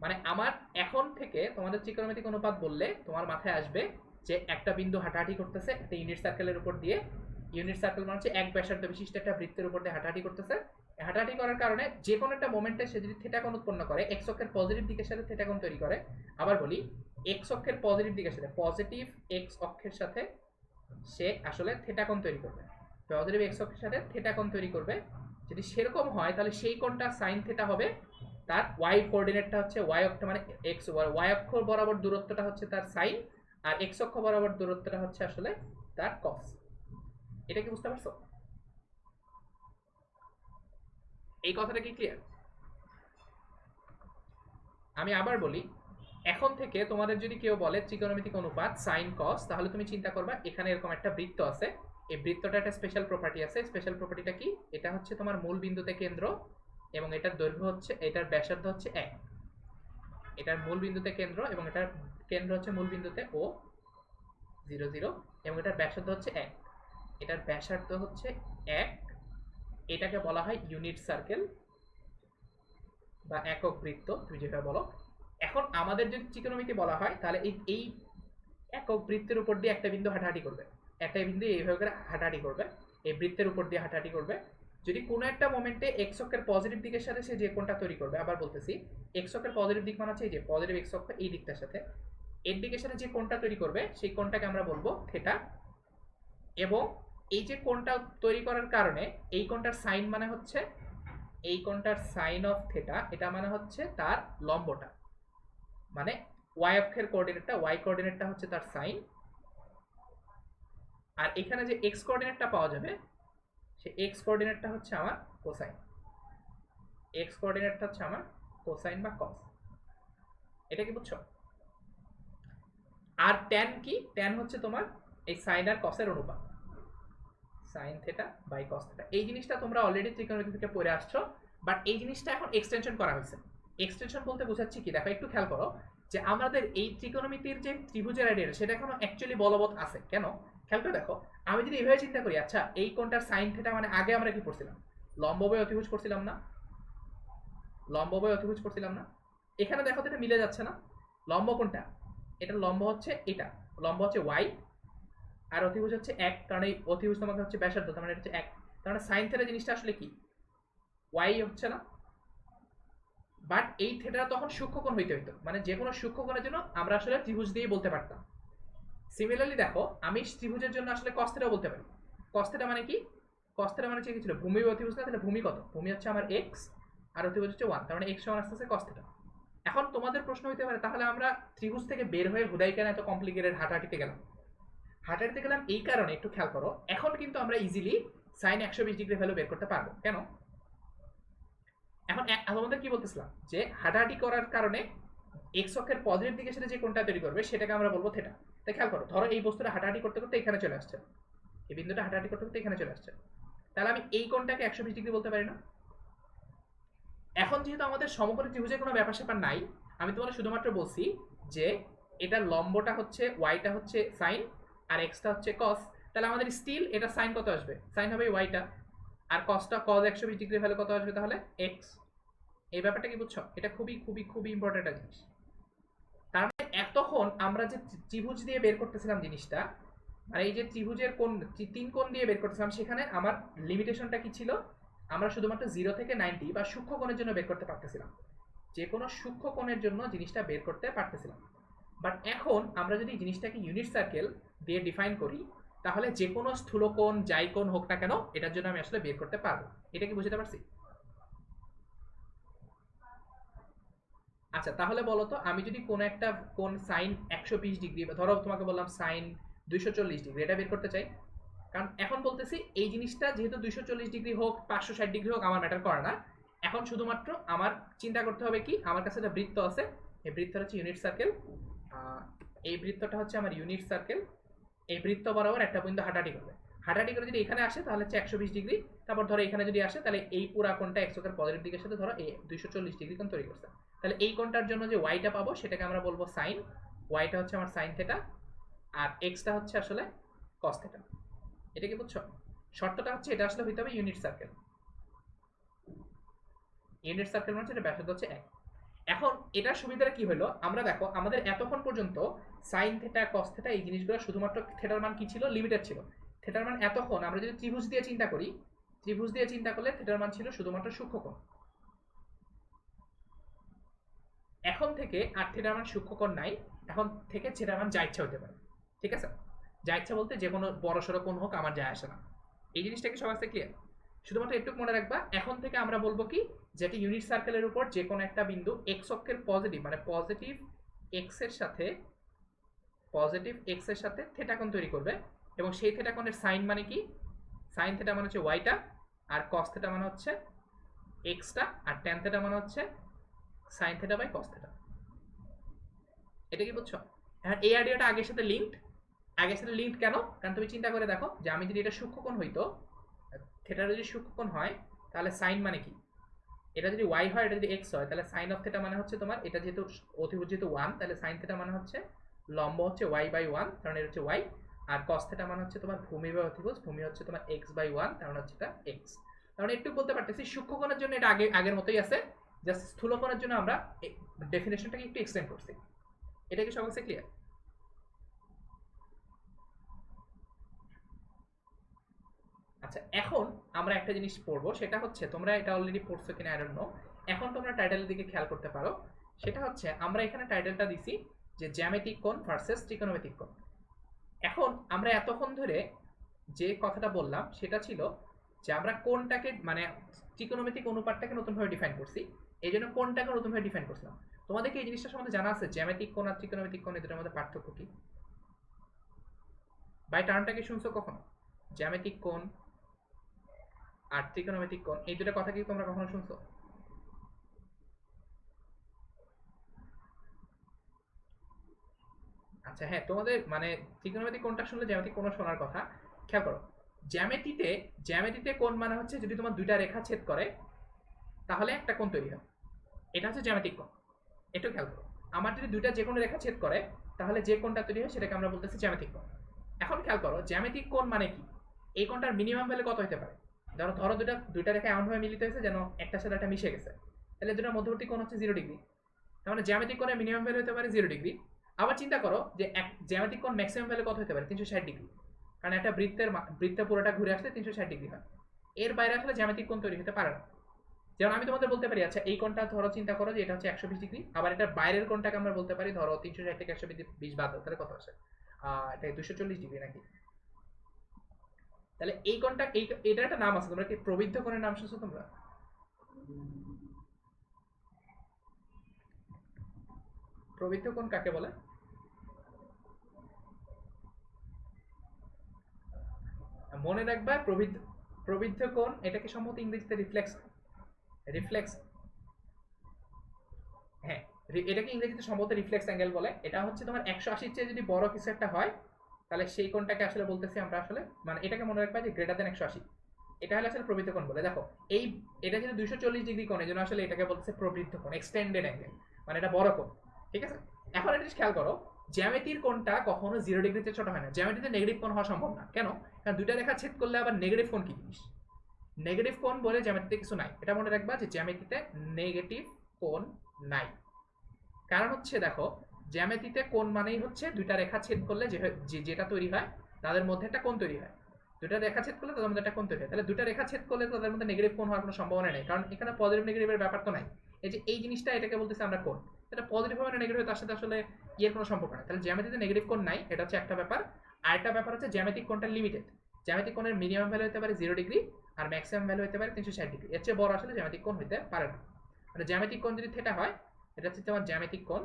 Speaker 1: মানে আমার এখন থেকে তোমাদের ত্রিকোণমিতিক অনুপাত বললে তোমার মাথায় আসবে যে একটা বিন্দু হাঁটাহাঁটি করতেছে একটা ইউনিট সার্কেলের উপর দিয়ে। ইউনিট সার্কেল মানে হচ্ছে এক ব্যাসার্ধ বিশিষ্ট একটা বৃত্তের উপর দিয়ে হাঁটাহাঁটি করতেছে। হাঁটাহাঁটি করার কারণে যে কোনো একটা মোমেন্টে সে যদি থিটা কোণ উৎপন্ন করে, এক্স অক্ষের পজিটিভ দিকের সাথে থিটা কোণ তৈরি করে। আবার বলি, এক্স অক্ষের পজিটিভ দিকের সাথে, পজিটিভ এক্স অক্ষের সাথে সে আসলে থিটা কোণ তৈরি করবে, পজিটিভ এক্স অক্ষের সাথে থিটা কোণ তৈরি করবে। যদি সেরকম হয় তাহলে সেই কোণটা সাইন থিটা হবে। তার ওয়াই কোঅর্ডিনেটটা হচ্ছে ওয়াই অক্ষ মানে এক্স, ওয়াই অক্ষ বরাবর দূরত্বটা হচ্ছে তার সাইন, আর এক্স অক্ষ বরাবর দূরত্বটা হচ্ছে আসলে তার কস। এটা কি বুঝতে পারছো? এই কথাটা কি ক্লিয়ার? আমি আবার বলি, এখন থেকে তোমাদের যদি কেউ বলে ত্রিকোণমিতিক অনুপাত সাইন কস, তাহলে তুমি চিন্তা করবা এখানে এরকম একটা বৃত্ত আছে, এই বৃত্তটা একটা স্পেশাল প্রপার্টি আছে। স্পেশাল প্রপার্টিটা কি? এটা হচ্ছে তোমার মূল বিন্দুতে কেন্দ্র, এবং এটার দৈর্ঘ্য হচ্ছে, এটার ব্যাসার্ধ হচ্ছে 1। এটার মূল বিন্দুতে কেন্দ্র এবং এটার কেন্দ্র হচ্ছে মূল বিন্দুতে ও 0 0, এবং এটার ব্যাসার্ধ হচ্ছে 1। এটার ব্যাসার্ধ হচ্ছে 1, এটাকে বলা হয় ইউনিট সার্কেল বা একক বৃত্ত, তুমি যেটা বলো। এখন আমাদের যদি ত্রিকোণমিতি বলা হয়, তাহলে এই একক বৃত্তের উপর দিয়ে একটা বিন্দু হাঁটাহাঁটি করবে, একটা বিন্দু এইভাবে করে হাঁটাহাঁটি করবে, এই বৃত্তের উপর দিয়ে হাঁটাহাঁটি করবে। যদি কোনো একটা মোমেন্টে এক্স অক্ষের পজিটিভ দিকের সাথে সে যে কোণটা তৈরি করবে, আবার বলতেছি এক্স অক্ষের পজিটিভ দিক মানে হচ্ছে এই যে পজিটিভ এক্স অক্ষ, এই দিকটার সাথে এর দিকের সাথে যে কোণটা তৈরি করবে সেই কোণটাকে আমরা বলবো থিটা। এবং এই যে কোণটা তৈরি করার কারণে এই কোণটার সাইন মানে হচ্ছে এই কোণটার সাইন অফ থিটা, এটা মানে হচ্ছে তার লম্বটা, মানে ওয়াই অক্ষের কোঅর্ডিনেটটা, ওয়াই কোঅর্ডিনেটটা হচ্ছে তার সাইন, আর এখানে যে এক্স কোঅর্ডিনেটটা পাওয়া যাবে সে এক্স কোঅর্ডিনেটটা হচ্ছে আমার কোসাইন, এক্স কোঅর্ডিনেটটা হচ্ছে আমার কোসাইন বা কস। এটা কি বুঝছো? আর ট্যান কি? ট্যান হচ্ছে তোমার এই সাইন আর কসের অনুপাত, sine theta by cos theta. এই জিনিসটা তোমরা অলরেডি ত্রিকোণমিতি থেকে পড়ে আসছো, বাট এই জিনিসটা এখন এক্সটেনশন করা হয়েছে। এক্সটেনশন বলতে বোঝাচ্ছি কি, দেখো একটু খেয়াল করো যে আমাদের এই ত্রিকোণমিতির যে ত্রিভুজের আইডিয়া সেটা এখনো অ্যাকচুয়ালি বলবৎ আছে। কেন? খেয়াল করে দেখো, আমি যদি এভাবে চিন্তা করি, আচ্ছা এই কোণটার সাইন থিটা মানে আগে আমরা কি পড়ছিলাম? লম্ববায় অতিভুজ করছিলাম না? লম্ববায় অতিভুজ করছিলাম না? এখানে দেখো তো এটা মিলে যাচ্ছে না? লম্ব কোনটা? এটা লম্ব হচ্ছে এটা, লম্ব হচ্ছে ওয়াই, আর অতিভুজ হচ্ছে এক, কারণ এই অতিভুজ তোমাকে হচ্ছে ব্যাসার্ধ, তার মানে এটা হচ্ছে এক। তার মানে সাইন থিটা জিনিসটা আসলে কি? ওয়াই হচ্ছে না? বাট এই থিটা তখন সূক্ষ্মকোণ হইতে হইতো, মানে যে কোনো সূক্ষ্মকোণের জন্য আমরা আসলে ত্রিভুজ দিয়ে বলতে পারতাম। সিমিলারলি দেখো, আমি ত্রিভুজের জন্য আসলে কস থিটাও বলতে পারি। কস থিটা মানে কি? কস থিটা মানে কি ছিল? ভূমি অতিভুজ না? তাহলে ভূমি কত? ভূমি হচ্ছে আমার এক্স, আর অতিভুজ হচ্ছে ওয়ান, তার মানে এক্স সমান আসতেছে কস থিটা। এখন তোমাদের প্রশ্ন হইতে পারে, তাহলে আমরা ত্রিভুজ থেকে বের হয়ে হুদাই কেন এত কমপ্লিকেটেড হাঁটাহাঁটিতে গেলাম? হাঁটাহাঁটিতে গেলাম এই কারণে, একটু খেয়াল করো, এখন কিন্তু আমরা ইজিলি সাইন 120 ডিগ্রি ভ্যালু বের করতে পারবো। কেন? এখন আমাদের কি বলতেছিলাম যে হাঁটাহাঁটি করার কারণে এক্স অক্ষের পজিটিভ দিকে সেটা যে কোণটা তৈরি করবে সেটাকে আমরা বলবো থিটা। তাই খেয়াল করো, ধরো এই বস্তুটা হাঁটাহাঁটি করতে করতে এখানে চলে আসছে, এই বিন্দুটা হাঁটাহাঁটি করতে করতে এখানে চলে আসছে, তাহলে আমি এই কোণটাকে 120 ডিগ্রি বলতে পারি না? এখন যেহেতু আমাদের সমকোণী ত্রিভুজের কোনো ব্যাপার স্যাপার নাই, আমি তোমাদের শুধুমাত্র বলছি যে এটা লম্বটা হচ্ছে ওয়াইটা হচ্ছে সাইন আর এক্সটা হচ্ছে কস, তাহলে আমাদের স্টিল এটা সাইন কত আসবে? সাইন হবে ওয়াইটা, আর কসটা কস 120 ডিগ্রি ভ্যালু কত আসবে তাহলে? এক্স। এই ব্যাপারটা কি বুঝছো? এটা খুবই খুবই খুবই ইম্পর্টেন্ট একটা জিনিস। তার মানে এতক্ষণ আমরা যে ত্রিভুজ দিয়ে বের করতেছিলাম জিনিসটা, মানে এই যে ত্রিভুজের কোণ, তিন কোণ দিয়ে বের করতেছিলাম, সেখানে আমার লিমিটেশনটা কি ছিল? আমরা শুধুমাত্র 0 থেকে 90 বা সূক্ষ্ম কোণের জন্য বের করতে পারতেছিলাম, যে কোনো সূক্ষ্ম কোণের জন্য জিনিসটা বের করতে পারতেছিলাম। বাট এখন আমরা যদি জিনিসটাকে ইউনিট সার্কেল দিয়ে ডিফাইন করি, তাহলে যে কোনো স্থূলকোণ যাই কোণ হোক না কেন এটার জন্য আমি আসলে বের করতে পারবো। এটা কি বুঝতে পারছি? আচ্ছা তাহলে বলো তো, আমি যদি কোন একটা কোন সাইন 120 ডিগ্রি, ধরো তোমাকে বললাম সাইন 240 ডিগ্রি, এটা বের করতে চাই, কারণ এখন বলতেছি এই জিনিসটা যেহেতু 240 ডিগ্রি হোক 560 ডিগ্রি হোক আমার ম্যাটার করে না, এখন শুধুমাত্র আমার চিন্তা করতে হবে কি, আমার কাছে একটা বৃত্ত আছে, এই বৃত্তটা হচ্ছে ইউনিট সার্কেল, এই বৃত্তটা হচ্ছে আমার ইউনিট সার্কেল, এই বৃত্ত বরাবর একটা বিন্দু হাঁটাহাঁটি করবে, হাঁটাহাঁটি করে যদি এখানে আসে তাহলে হচ্ছে 120 ডিগ্রি, তারপর ধরো এখানে যদি আসে তাহলে এই পুরা কোণটা এক্স অক্ষের পজিটিভ দিকের সাথে ধরো এই 240 ডিগ্রি কোণ তৈরি করছে, তাহলে এই কোণটার জন্য যে ওয়াইটা পাবো সেটাকে আমরা বলবো সাইন, ওয়াইটা হচ্ছে আমার সাইন থিটা, আর এক্সটা হচ্ছে আসলে কস থিটা। এটা কি বুঝছো? শর্তটা হচ্ছে এটা আসলে হইতে হবে ইউনিট সার্কেল, ইউনিট সার্কেল মানে এটা ব্যাসার্ধ হচ্ছে 1। এখন এটার সুবিধাটা কি হলো, আমরা দেখো আমাদের এতক্ষণ পর্যন্ত সাইন থিটা কস থিটা এই জিনিসগুলো শুধুমাত্র থিটার মান কি ছিল? লিমিটেড ছিল। থিটার মান এতক্ষণ আমরা যদি ত্রিভুজ দিয়ে চিন্তা করি, ত্রিভুজ দিয়ে চিন্তা করলে থিটার মান ছিল শুধুমাত্র সূক্ষ্মকোণ। এখন থেকে আর থিটার মান সূক্ষ্মকোণ নাই, এখন থেকে থিটার মান যা ইচ্ছা হতে পারে। ঠিক আছে? যা ইচ্ছা বলতে যে কোনো বড় সড়ো কোণ হোক আমার যায় আসে না। এই জিনিসটাকে সবার কাছে ক্লিয়ার? শুধুমাত্র একটু মনে রাখবা, এখন থেকে আমরা বলবো কি, যেটা ইউনিট সার্কেলের উপর যে কোনো একটা বিন্দু এক্স অক্ষের পজিটিভ, মানে পজিটিভ এক্স এর সাথে, পজিটিভ এক্স এর সাথে থিটা কোণ তৈরি করবে, এবং সেই থিটা কোণের সাইন মানে কি? সাইন থিটা মানে হচ্ছে ওয়াইটা, আর কস থিটা মানে হচ্ছে এক্সটা, আর ট্যান থিটা মানে হচ্ছে sine theta by cos theta. এটা কি বুঝছো? এখন এই আইডিয়াটা আগের সাথে লিঙ্কড। আগের সাথে লিঙ্কড কেন? কারণ তুমি চিন্তা করে দেখো যে আমি যদি এটা সূক্ষ্মকোণ হইতো, থিটা যদি সূক্ষ্মকোণ হয় তাহলে সাইন মানে কি? এটা যদি ওয়াই হয়, এটা যদি এক্স হয়, তাহলে সাইন অফ থিটা মানে হচ্ছে তোমার, এটা যেহেতু অতিভুজ যেহেতু 1, তাহলে সাইন থিটা মানে হচ্ছে লম্ব হচ্ছে ওয়াই বাই 1, কারণ এটা হচ্ছে ওয়াই, আর কস থিটা মানে হচ্ছে তোমার ভূমি বাই অতিভুজ, ভূমি হচ্ছে তোমার এক্স বাই 1, কারণ হচ্ছে এটা এক্স। কারণ একটু বলতে পারতেছি সূক্ষ্মকোণের জন্য এটা আগের মতোই আছে, জাস্ট স্থূলকোণের জন্য আমরা ডেফিনেশনটাকে একটু এক্সটেন্ড করছি। এটা কি সবার কাছে ক্লিয়ার? আচ্ছা এখন আমরা একটা জিনিস পড়বো, সেটা হচ্ছে তোমরা এটা অলরেডি পড়ছো কিনা আই ডোন্ট নো, এখন তোমরা টাইটেলের দিকে খেয়াল করতে পারো। সেটা হচ্ছে আমরা এখানে টাইটেলটা দিছি যে জ্যামিতিক কোণ ভার্সেস ত্রিকোণমিতিক কোণ। এখন আমরা এতক্ষণ ধরে যে কথাটা বললাম সেটা ছিল যে আমরা কোনটাকে মানে ত্রিকোণমিতিক অনুপাতটাকে নতুনভাবে ডিফাইন করছি, এই জন্য কোনটাকে নতুনভাবে ডিফাইন করছিলাম। তোমাদেরকে এই জিনিসটা সম্বন্ধে জানা আছে জ্যামিতিক কোণ আর ত্রিকোণমিতিক কোণ এদের মধ্যে পার্থক্য কি? বাই টার্মটা কি শুনছো কখনো? জ্যামিতিক কোণ আর ত্রিকোণমিতিক কোণ এই দুটো কথা কি তোমরা কখনো শুনছো? আচ্ছা হ্যাঁ, তোমাদের মানে ত্রিকোণমিতিক কোণটা শুনলে জ্যামিতিক কোণও শোনার কথা। খেয়াল করো, জ্যামিতিতে জ্যামিতিতে কোণ মানে হচ্ছে যদি তোমার দুইটা রেখা ছেদ করে তাহলে একটা কোণ তৈরি হয়, এটা হচ্ছে জ্যামিতিক কোণ। একটু খেয়াল করো, আমার যদি দুইটা যে কোনো রেখা ছেদ করে তাহলে যে কোণটা তৈরি হয় সেটাকে আমরা বলতেছি জ্যামিতিক কোণ। এখন খেয়াল করো জ্যামিতিক কোণ মানে কি, এই কোণটার মিনিমাম ভ্যালু কত হতে পারে? ধরো ধরো দুইটা দুইটা রেখা এমনভাবে মিলিত হয়েছে যেন একটার সাথে একটা মিশে গেছে, তাহলে দুটার মধ্যবর্তী কোণ হচ্ছে 0 ডিগ্রি। তার মানে জ্যামিতিক কোণের মিনিমাম ভ্যালু হতে পারে 0 ডিগ্রি। আবার চিন্তা করো যে এক জ্যামিতিক কোণ ম্যাক্সিমাম ভ্যালু কত হতে পারে? 360 ডিগ্রি। কারণ একটা বৃত্ত পুরোটা ঘুরে আসলে 360 ডিগ্রি হয়, এর বাইরে আসলে জ্যামিতিক কোণ তৈরি হতে পারে না। যেমন আমি তোমাদের বলতে পারি আচ্ছা এই কোণটা ধরো চিন্তা করো যে এটা হচ্ছে 120 ডিগ্রি, আবার এটার বাইরের কোণটাকে আমরা বলতে পারি ধরো 360 থেকে 120 বাদ দাও, তাহলে কত আসে? এটা 240 ডিগ্রি নাকি? তাহলে এই কোণটা এই এটার একটা নাম আছে, তোমরা কি প্রবৃদ্ধ কোণের নাম শুনছো তোমরা? প্রবৃদ্ধ কোণ কাকে বলে? মনে রাখবা প্রবৃদ্ধ প্রবৃদ্ধ কোণ এটাকে সম্ভবত ইংরেজিতে রিফ্লেক্স রিফ্লেক্স হ্যাঁ, এটাকে ইংরেজিতে সম্ভবত রিফ্লেক্স অ্যাঙ্গেল বলে। এটা হচ্ছে তোমার 180 চেয়ে যদি বড় কিছু একটা হয় তাহলে সেই কোণটাকে আসলে বলতেছি আমরা আসলে মানে এটাকে মনে রাখবা যে গ্রেটার দেন 180, এটা হলে আসলে প্রবৃদ্ধ কোণ বলে। দেখো এই এটা ছিল 240 ডিগ্রি কোণ, এই জন্য আসলে এটাকে বলতেছে প্রবৃদ্ধ কোণ, এক্সটেন্ডেড অ্যাঙ্গেল, মানে এটা বড় কোণ। ঠিক আছে, এখন এটা খেয়াল করো জ্যামিতির কোণটা কখনো 0 ডিগ্রিতে ছোট হয় না, জ্যামিতিতে নেগেটিভ কোণ হওয়া সম্ভব না। কেন? কারণ দুইটা রেখা ছেদ করলে আবার নেগেটিভ কোণ কি জিনিস? নেগেটিভ কোণ বলে জ্যামিতিতে কিছু নাই, এটা মনে রাখবা যে জ্যামিতিতে নেগেটিভ কোণ নাই। কারণ হচ্ছে দেখো জ্যামিতিতে কোণ মানেই হচ্ছে দুইটা রেখা ছেদ করলে যেটা তৈরি হয় তাদের মধ্যে একটা কোণ তৈরি হয়, দুইটা রেখা ছেদ করলে তাদের মধ্যে একটা কোণ তৈরি হয়। তাহলে দুইটা রেখা ছেদ করলে তাদের মধ্যে নেগেটিভ কোণ হওয়ার কোনো সম্ভাবনা নেই, কারণ এখানে পজিটিভ নেগেটিভের ব্যাপার তো নাই। এই যে এই জিনিসটা এটাকে বলতেছি আমরা কোণ, এটা পজিটিভ হবে না নেগেটিভ হবে তার সাথে আসলে ইয়ের কোনো সম্পর্ক নাই। তাহলে জ্যামিতিতে নেগেটিভ কোণ নাই, এটা হচ্ছে একটা ব্যাপার। আরেকটা ব্যাপার হচ্ছে জ্যামিতিক কোণটা লিমিটেড, জ্যামিতিক কোণের মিনিমাম ভ্যালু হতে পারে 0 ডিগ্রি আর ম্যাক্সিমাম ভ্যালু হতে পারে 360 ডিগ্রি, এর চেয়ে বড় আসলে জ্যামিতিক কোণ হতে পারে না। মানে জ্যামিতিক কোণ যদি থিটা হয় এটা হচ্ছে তোমার জ্যামিতিক কোণ,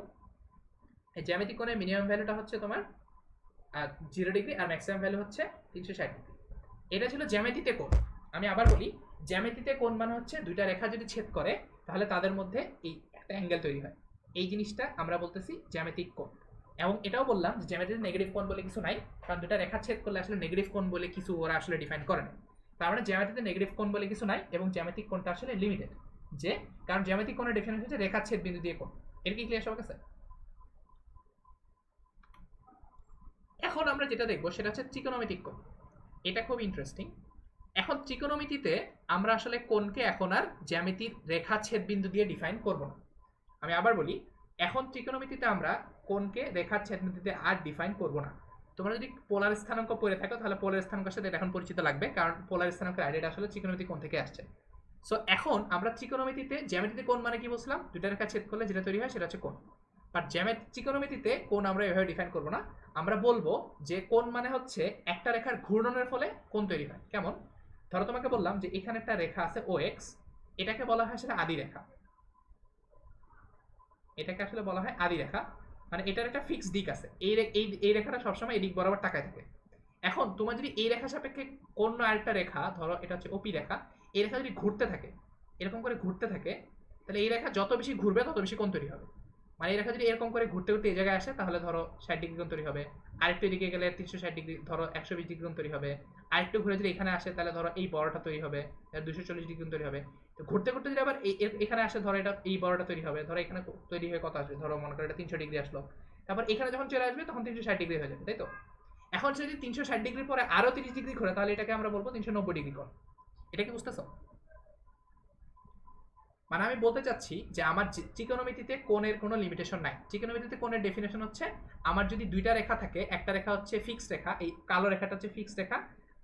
Speaker 1: এই জ্যামিতিক কোণের মিনিমাম ভ্যালুটা হচ্ছে তোমার 0 ডিগ্রি আর ম্যাক্সিমাম ভ্যালু হচ্ছে 360 ডিগ্রি। এটা ছিল জ্যামিতিতে কোণ। আমি আবার বলি, জ্যামিতিতে কোণ মানে হচ্ছে দুইটা রেখা যদি ছেদ করে তাহলে তাদের মধ্যে এই একটা অ্যাঙ্গেল তৈরি হয়, এই জিনিসটা আমরা বলতেছি জ্যামিতিক কোণ। এবং এটাও বললাম যে জ্যামিতিতে নেগেটিভ কোণ বলে কিছু নাই, কারণ দুটা রেখা ছেদ করলে আসলে নেগেটিভ কোণ বলে কিছু ওরা আসলে ডিফাইন করে না। তার মানে জ্যামিতিতে নেগেটিভ কোণ বলে কিছু নাই এবং জ্যামিতিক কোণটা আসলে লিমিটেড, যে কারণ জ্যামিতিক কোণের ডেফিনেশন হচ্ছে রেখা ছেদ বিন্দু দিয়ে কোণ। এর কি ক্লিয়ার সবার কাছে? এখন আমরা যেটা দেখবো সেটা হচ্ছে ত্রিকোণমিতিক কোণ, এটা খুব ইন্টারেস্টিং। এখন ত্রিকোণমিতিতে আমরা আসলে কোণকে এখন আর জ্যামিতির রেখা ছেদ বিন্দু দিয়ে ডিফাইন করব না। আমি আবার বলি, এখন ত্রিকোণমিতিতে আমরা কোণকে রেখা ছেদ বিন্দুতে আর ডিফাইন করব না। তোমরা যদি পোলার স্থানাঙ্ক পড়ে থাকো তাহলে পোলার স্থানাঙ্কের সাথে এখন পরিচিত লাগবে, কারণ পোলার স্থানাঙ্কের আইডিয়াটা আসলে ত্রিকোণমিতি কোণ থেকে আসছে। সো এখন আমরা ত্রিকোণমিতিতে জ্যামিতিতে কোণ মানে কি বলছিলাম, দুইটা রেখা ছেদ করলে যেটা তৈরি হয় সেটা হচ্ছে কোণ। বাট ত্রিকোণমিতিতে কোণ আমরা এভাবে ডিফাইন করব না, আমরা বলবো যে কোণ মানে হচ্ছে একটা রেখার ঘূর্ণনের ফলে কোণ তৈরি হয়। কেমন? ধরো তোমাকে বললাম যে এখানে একটা রেখা আছে ও এক্স, এটাকে বলা হয় সেটা আদি রেখা, এটাকে আসলে বলা হয় আদি রেখা, মানে এটার একটা ফিক্স দিক আছে, এই রেখাটা সবসময় এই দিক বরাবর তাকায় থাকে। এখন তোমার যদি এই রেখা সাপেক্ষে কোন আরেকটা রেখা ধরো এটা হচ্ছে ওপি রেখা, এই রেখা যদি ঘুরতে থাকে এরকম করে ঘুরতে থাকে তাহলে এই রেখা যত বেশি ঘুরবে তত বেশি কোণ তৈরি হবে। মানে এই রেখা যদি এরকম করে ঘুরতে ঘুরতে এই জায়গায় আসে তাহলে ধরো 60 ডিগ্রি কোণ তৈরি হবে, আরেকটু এদিকে গেলে 360 ডিগ্রি, ধরো 120 ডিগ্রি কোণ তৈরি হবে, আরেকটু ঘুরে যদি এখানে আসে তাহলে ধরো এই বড়টা তৈরি হবে, 240 ডিগ্রি কোণ তৈরি হবে। তো ঘুরতে ঘুরতে যদি আবার এখানে আসে ধরো এটা এই বড়টা তৈরি হবে, ধরো এখানে তৈরি হয়ে কত আসবে, ধরো মনে করো এটা 300 ডিগ্রি আসলো, তারপর এখানে যখন চলে আসবে তখন 360 ডিগ্রি হয়ে যাবে, তাই তো? এখন যদি 360 ডিগ্রি পরে আরো 30 ডিগ্রি ঘোরে তাহলে এটাকে আমরা বলবো 390 ডিগ্রি কোণ। এটা কি বুঝতেছো? মানে আমি বলতে চাচ্ছি যে আমার ত্রিকোণমিতিতে কোণের কোনো লিমিটেশন নাই। ত্রিকোণমিতিতে কোণের ডেফিনেশন হচ্ছে আমার যদি দুইটা রেখা থাকে, একটা রেখা হচ্ছে ফিক্সড রেখা, এই কালো রেখাটা হচ্ছে ফিক্সড রেখা,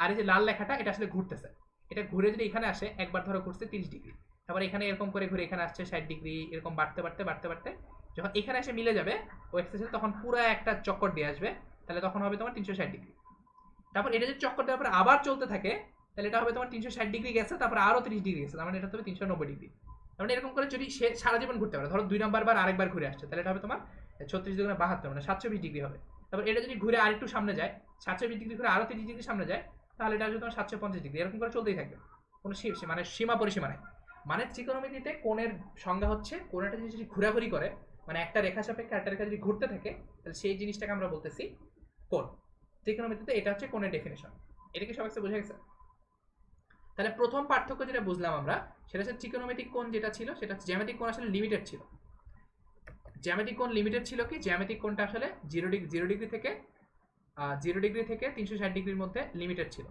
Speaker 1: আর এই যে লাল রেখাটা এটা আসলে ঘুরতেছে, এটা ঘুরে যদি এখানে আসে একবার ধরো ঘুরছে 30 ডিগ্রি, তারপর এখানে এরকম করে ঘুরে এখানে আসছে 60 ডিগ্রি, এরকম বাড়তে বাড়তে বাড়তে বাড়তে যখন এখানে এসে মিলে যাবে ও এক্সেসে তখন পুরো একটা চক্কর দিয়ে আসবে, তাহলে তখন হবে তোমার 360 ডিগ্রি। তারপর এটা যদি চক্কর দেওয়ার পর আবার চলতে থাকে, তাহলে এটা হবে তোমার 360 ডিগ্রি গেছে, তারপর আরো 30 ডিগ্রি গেছে, তার মানে এটা হবে 390 ডিগ্রি। তার মানে এরকম করে যদি সে সারা জীবন ঘুরতে পারে, ধরো 2 নম্বর বার আরেকবার ঘুরে আসছে, তাহলে এটা হবে তোমার 36 × 72, মানে 720 ডিগ্রি হবে। তারপর এটা যদি ঘুরে আরেকটু সামনে যায়, 720 ডিগ্রি ঘুরে আরো 30 ডিগ্রি সামনে যায়, তাহলে এটা আসবে তোমার 750 ডিগ্রি। এরকম করে চলতেই থাকবে, কোনো মানে সীমা পরিসীমা নাই। মানে ত্রিকোণমিতিতে কোণের সংজ্ঞা হচ্ছে কোন একটা জিনিস যদি ঘোরাঘুরি করে, মানে একটা রেখা সাপেক্ষে একটা রেখা যদি ঘুরতে থাকে, তাহলে সেই জিনিসটাকে আমরা বলতেছি কোণ। ত্রিকোণমিতিতে এটা হচ্ছে কোণের ডেফিনেশন। এটা কি সবাই বুঝে গেছে? তাহলে প্রথম পার্থক্য যেটা বুঝলাম আমরা, সেটা হচ্ছে ত্রিকোণমিতিক কোণ যেটা ছিল সেটা জ্যামিতিক কোণ আসলে লিমিটেড ছিল। জ্যামিতিক কোণ লিমিটেড ছিল কি, জ্যামিতিক কোণটা আসলে 0 ডিগ্রি থেকে 360 ডিগ্রির মধ্যে লিমিটেড ছিল।